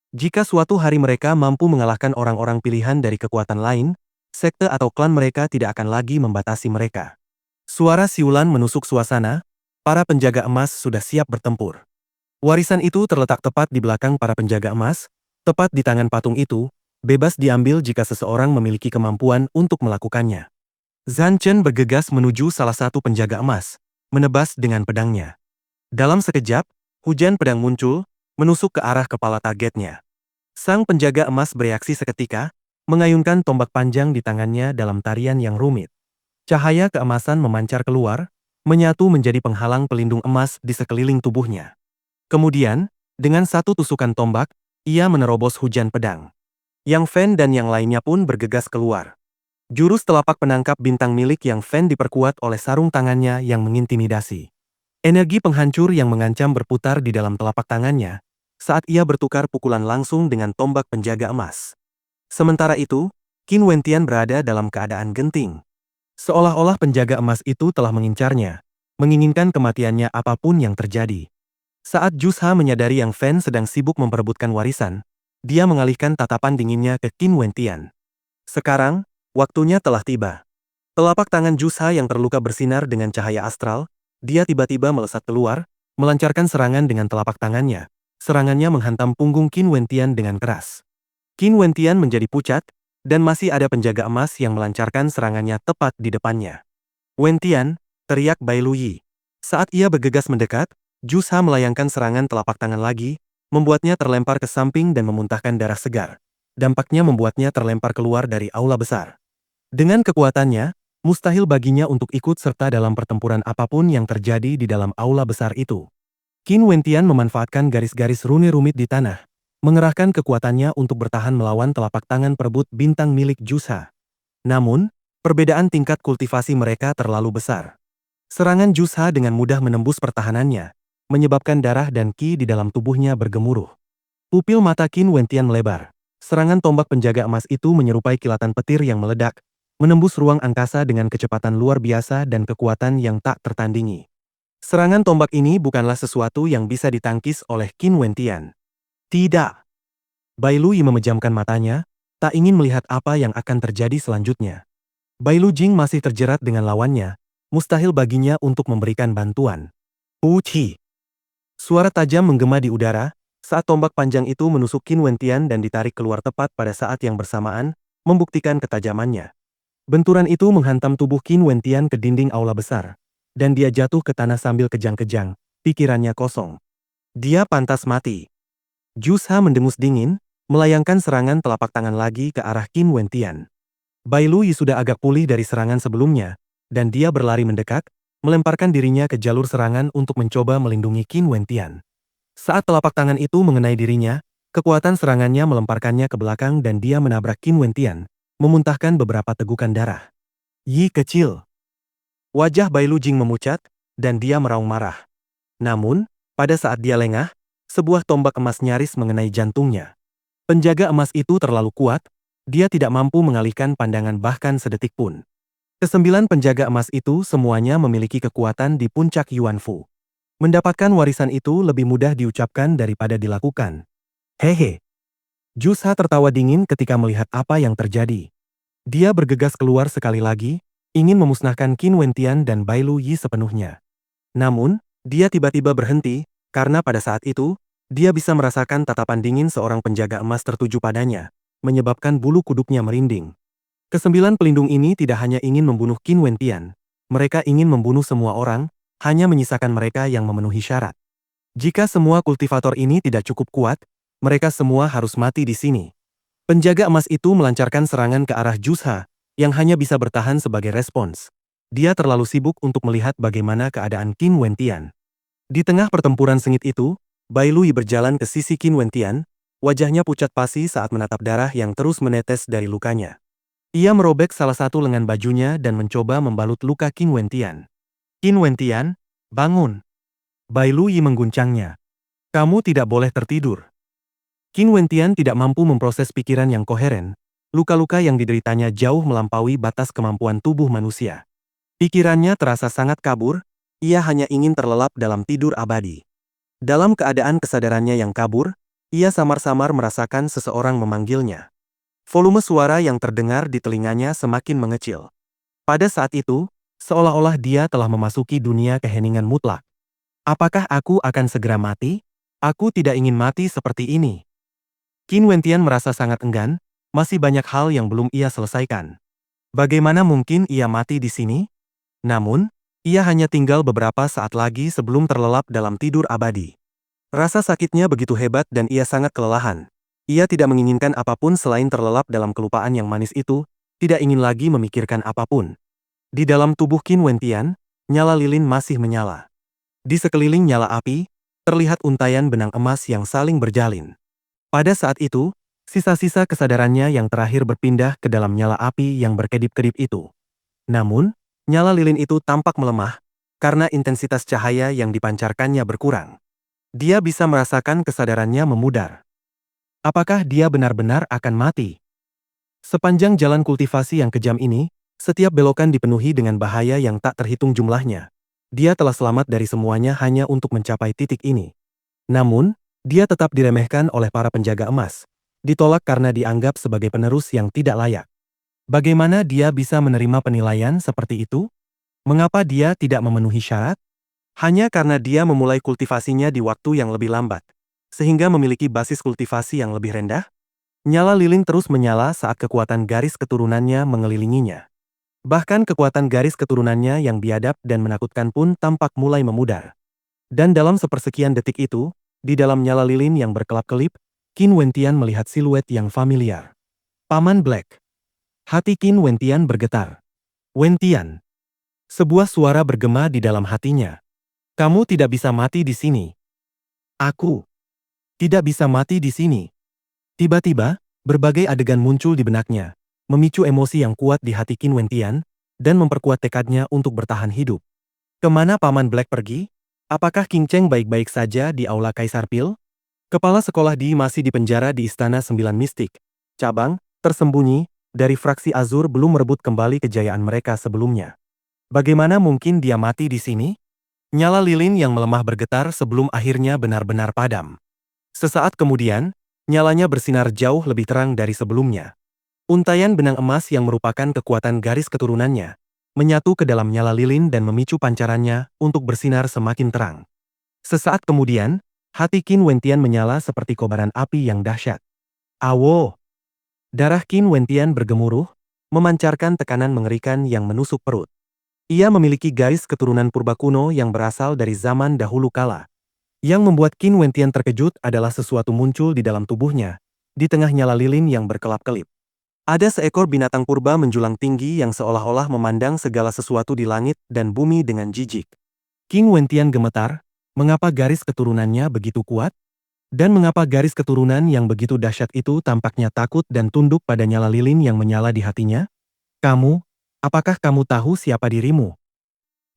S1: Jika suatu hari mereka mampu mengalahkan orang-orang pilihan dari kekuatan lain, sekte atau klan mereka tidak akan lagi membatasi mereka. Suara siulan menusuk suasana, para penjaga emas sudah siap bertempur. Warisan itu terletak tepat di belakang para penjaga emas, tepat di tangan patung itu, bebas diambil jika seseorang memiliki kemampuan untuk melakukannya. Zhan Chen bergegas menuju salah satu penjaga emas, menebas dengan pedangnya. Dalam sekejap, hujan pedang muncul, menusuk ke arah kepala targetnya. Sang penjaga emas bereaksi seketika, mengayunkan tombak panjang di tangannya dalam tarian yang rumit. Cahaya keemasan memancar keluar, menyatu menjadi penghalang pelindung emas di sekeliling tubuhnya. Kemudian, dengan satu tusukan tombak, ia menerobos hujan pedang. Yang Fen dan yang lainnya pun bergegas keluar. Jurus telapak penangkap bintang milik Yang Fen diperkuat oleh sarung tangannya yang mengintimidasi. Energi penghancur yang mengancam berputar di dalam telapak tangannya saat ia bertukar pukulan langsung dengan tombak penjaga emas. Sementara itu, Qin Wentian berada dalam keadaan genting. Seolah-olah penjaga emas itu telah mengincarnya, menginginkan kematiannya apapun yang terjadi. Saat Jusha menyadari Yang Fen sedang sibuk memperebutkan warisan, dia mengalihkan tatapan dinginnya ke Qin Wentian. Sekarang, waktunya telah tiba. Telapak tangan Jusha yang terluka bersinar dengan cahaya astral, dia tiba-tiba melesat keluar, melancarkan serangan dengan telapak tangannya. Serangannya menghantam punggung Qin Wentian dengan keras. Qin Wentian menjadi pucat, dan masih ada penjaga emas yang melancarkan serangannya tepat di depannya. "Wentian," teriak Bai Luyi. Saat ia bergegas mendekat, Jusha melayangkan serangan telapak tangan lagi, membuatnya terlempar ke samping dan memuntahkan darah segar. Dampaknya membuatnya terlempar keluar dari aula besar. Dengan kekuatannya, mustahil baginya untuk ikut serta dalam pertempuran apapun yang terjadi di dalam aula besar itu. Qin Wentian memanfaatkan garis-garis rune rumit di tanah, mengerahkan kekuatannya untuk bertahan melawan telapak tangan perebut bintang milik Jusha. Namun, perbedaan tingkat kultivasi mereka terlalu besar. Serangan Jusha dengan mudah menembus pertahanannya, menyebabkan darah dan ki di dalam tubuhnya bergemuruh. Pupil mata Qin Wentian melebar. Serangan tombak penjaga emas itu menyerupai kilatan petir yang meledak, menembus ruang angkasa dengan kecepatan luar biasa dan kekuatan yang tak tertandingi. Serangan tombak ini bukanlah sesuatu yang bisa ditangkis oleh Qin Wentian. Tidak. Bai Luyi memejamkan matanya, tak ingin melihat apa yang akan terjadi selanjutnya. Bai Lu Jing masih terjerat dengan lawannya, mustahil baginya untuk memberikan bantuan. Uci. Suara tajam menggema di udara, saat tombak panjang itu menusuk Qin Wentian dan ditarik keluar tepat pada saat yang bersamaan, membuktikan ketajamannya. Benturan itu menghantam tubuh Qin Wentian ke dinding aula besar, dan dia jatuh ke tanah sambil kejang-kejang, pikirannya kosong. Dia pantas mati. Jusha mendengus dingin, melayangkan serangan telapak tangan lagi ke arah Qin Wentian. Bai Luyi sudah agak pulih dari serangan sebelumnya, dan dia berlari mendekat, melemparkan dirinya ke jalur serangan untuk mencoba melindungi Qin Wentian. Saat telapak tangan itu mengenai dirinya, kekuatan serangannya melemparkannya ke belakang dan dia menabrak Qin Wentian, memuntahkan beberapa tegukan darah. "Yi kecil." Wajah Bai Lu Jing memucat, dan dia meraung marah. Namun, pada saat dia lengah, sebuah tombak emas nyaris mengenai jantungnya. Penjaga emas itu terlalu kuat, dia tidak mampu mengalihkan pandangan bahkan sedetik pun. Kesembilan penjaga emas itu semuanya memiliki kekuatan di puncak Yuanfu. Mendapatkan warisan itu lebih mudah diucapkan daripada dilakukan. Hehe. Jusha tertawa dingin ketika melihat apa yang terjadi. Dia bergegas keluar sekali lagi, ingin memusnahkan Qin Wentian dan Bai Luyi sepenuhnya. Namun, dia tiba-tiba berhenti, karena pada saat itu, dia bisa merasakan tatapan dingin seorang penjaga emas tertuju padanya, menyebabkan bulu kuduknya merinding. Kesembilan pelindung ini tidak hanya ingin membunuh Qin Wentian, mereka ingin membunuh semua orang, hanya menyisakan mereka yang memenuhi syarat. Jika semua kultivator ini tidak cukup kuat, mereka semua harus mati di sini. Penjaga emas itu melancarkan serangan ke arah Jusha, yang hanya bisa bertahan sebagai respons. Dia terlalu sibuk untuk melihat bagaimana keadaan Qin Wentian. Di tengah pertempuran sengit itu, Bai Luyi berjalan ke sisi Qin Wentian, wajahnya pucat pasi saat menatap darah yang terus menetes dari lukanya. Ia merobek salah satu lengan bajunya dan mencoba membalut luka Qin Wentian. "Qin Wentian, bangun!" Bai Luyi mengguncangnya. "Kamu tidak boleh tertidur." Qin Wentian tidak mampu memproses pikiran yang koheren. Luka-luka yang dideritanya jauh melampaui batas kemampuan tubuh manusia. Pikirannya terasa sangat kabur, ia hanya ingin terlelap dalam tidur abadi. Dalam keadaan kesadarannya yang kabur, ia samar-samar merasakan seseorang memanggilnya. Volume suara yang terdengar di telinganya semakin mengecil. Pada saat itu, Seolah-olah dia telah memasuki dunia keheningan mutlak. Apakah aku akan segera mati? Aku tidak ingin mati seperti ini. Qin Wentian merasa sangat enggan, masih banyak hal yang belum ia selesaikan. Bagaimana mungkin ia mati di sini? Namun, ia hanya tinggal beberapa saat lagi sebelum terlelap dalam tidur abadi. Rasa sakitnya begitu hebat dan ia sangat kelelahan. Ia tidak menginginkan apapun selain terlelap dalam kelupaan yang manis itu, tidak ingin lagi memikirkan apapun. Di dalam tubuh Qin Wentian, nyala lilin masih menyala. Di sekeliling nyala api, terlihat untayan benang emas yang saling berjalin. Pada saat itu, sisa-sisa kesadarannya yang terakhir berpindah ke dalam nyala api yang berkedip-kedip itu. Namun, nyala lilin itu tampak melemah, karena intensitas cahaya yang dipancarkannya berkurang. Dia bisa merasakan kesadarannya memudar. Apakah dia benar-benar akan mati? Sepanjang jalan kultivasi yang kejam ini, setiap belokan dipenuhi dengan bahaya yang tak terhitung jumlahnya. Dia telah selamat dari semuanya hanya untuk mencapai titik ini. Namun, dia tetap diremehkan oleh para penjaga emas. Ditolak karena dianggap sebagai penerus yang tidak layak. Bagaimana dia bisa menerima penilaian seperti itu? Mengapa dia tidak memenuhi syarat? Hanya karena dia memulai kultivasinya di waktu yang lebih lambat, sehingga memiliki basis kultivasi yang lebih rendah? Nyala lilin terus menyala saat kekuatan garis keturunannya mengelilinginya. Bahkan kekuatan garis keturunannya yang biadab dan menakutkan pun tampak mulai memudar. Dan dalam sepersekian detik itu, di dalam nyala lilin yang berkelap-kelip, Qin Wentian melihat siluet yang familiar. Paman Black. Hati Qin Wentian bergetar. Wentian. Sebuah suara bergema di dalam hatinya. Kamu tidak bisa mati di sini. Aku tidak bisa mati di sini. Tiba-tiba, berbagai adegan muncul di benaknya, memicu emosi yang kuat di hati Qin Wentian, dan memperkuat tekadnya untuk bertahan hidup. Kemana Paman Black pergi? Apakah King Cheng baik-baik saja di Aula Kaisar Pil? Kepala sekolah Di masih dipenjara di Istana Sembilan Mistik. Cabang, tersembunyi, dari fraksi Azur belum merebut kembali kejayaan mereka sebelumnya. Bagaimana mungkin dia mati di sini? Nyala lilin yang melemah bergetar sebelum akhirnya benar-benar padam. Sesaat kemudian, nyalanya bersinar jauh lebih terang dari sebelumnya. Untayan benang emas yang merupakan kekuatan garis keturunannya, menyatu ke dalam nyala lilin dan memicu pancarannya untuk bersinar semakin terang. Sesaat kemudian, hati Qin Wentian menyala seperti kobaran api yang dahsyat. Awo! Darah Qin Wentian bergemuruh, memancarkan tekanan mengerikan yang menusuk perut. Ia memiliki garis keturunan purba kuno yang berasal dari zaman dahulu kala. Yang membuat Qin Wentian terkejut adalah sesuatu muncul di dalam tubuhnya, di tengah nyala lilin yang berkelap-kelip. Ada seekor binatang purba menjulang tinggi yang seolah-olah memandang segala sesuatu di langit dan bumi dengan jijik. Qin Wentian gemetar, mengapa garis keturunannya begitu kuat? Dan mengapa garis keturunan yang begitu dahsyat itu tampaknya takut dan tunduk pada nyala lilin yang menyala di hatinya? Kamu, apakah kamu tahu siapa dirimu?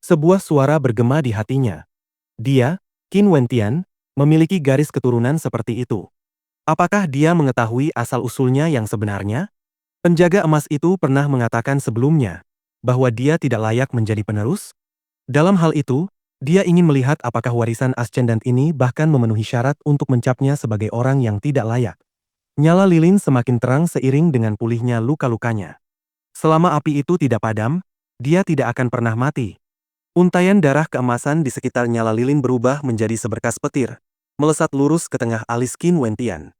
S1: Sebuah suara bergema di hatinya. Dia, Qin Wentian, memiliki garis keturunan seperti itu. Apakah dia mengetahui asal-usulnya yang sebenarnya? Penjaga emas itu pernah mengatakan sebelumnya bahwa dia tidak layak menjadi penerus. Dalam hal itu, dia ingin melihat apakah warisan ascendant ini bahkan memenuhi syarat untuk mencapnya sebagai orang yang tidak layak. Nyala lilin semakin terang seiring dengan pulihnya luka-lukanya. Selama api itu tidak padam, dia tidak akan pernah mati. Untayan darah keemasan di sekitar nyala lilin berubah menjadi seberkas petir, melesat lurus ke tengah alis Qin Wentian.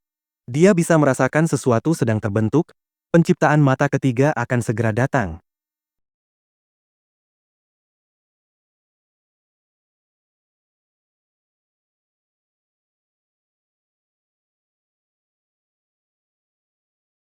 S1: Dia bisa merasakan sesuatu sedang terbentuk. Penciptaan mata ketiga akan segera datang.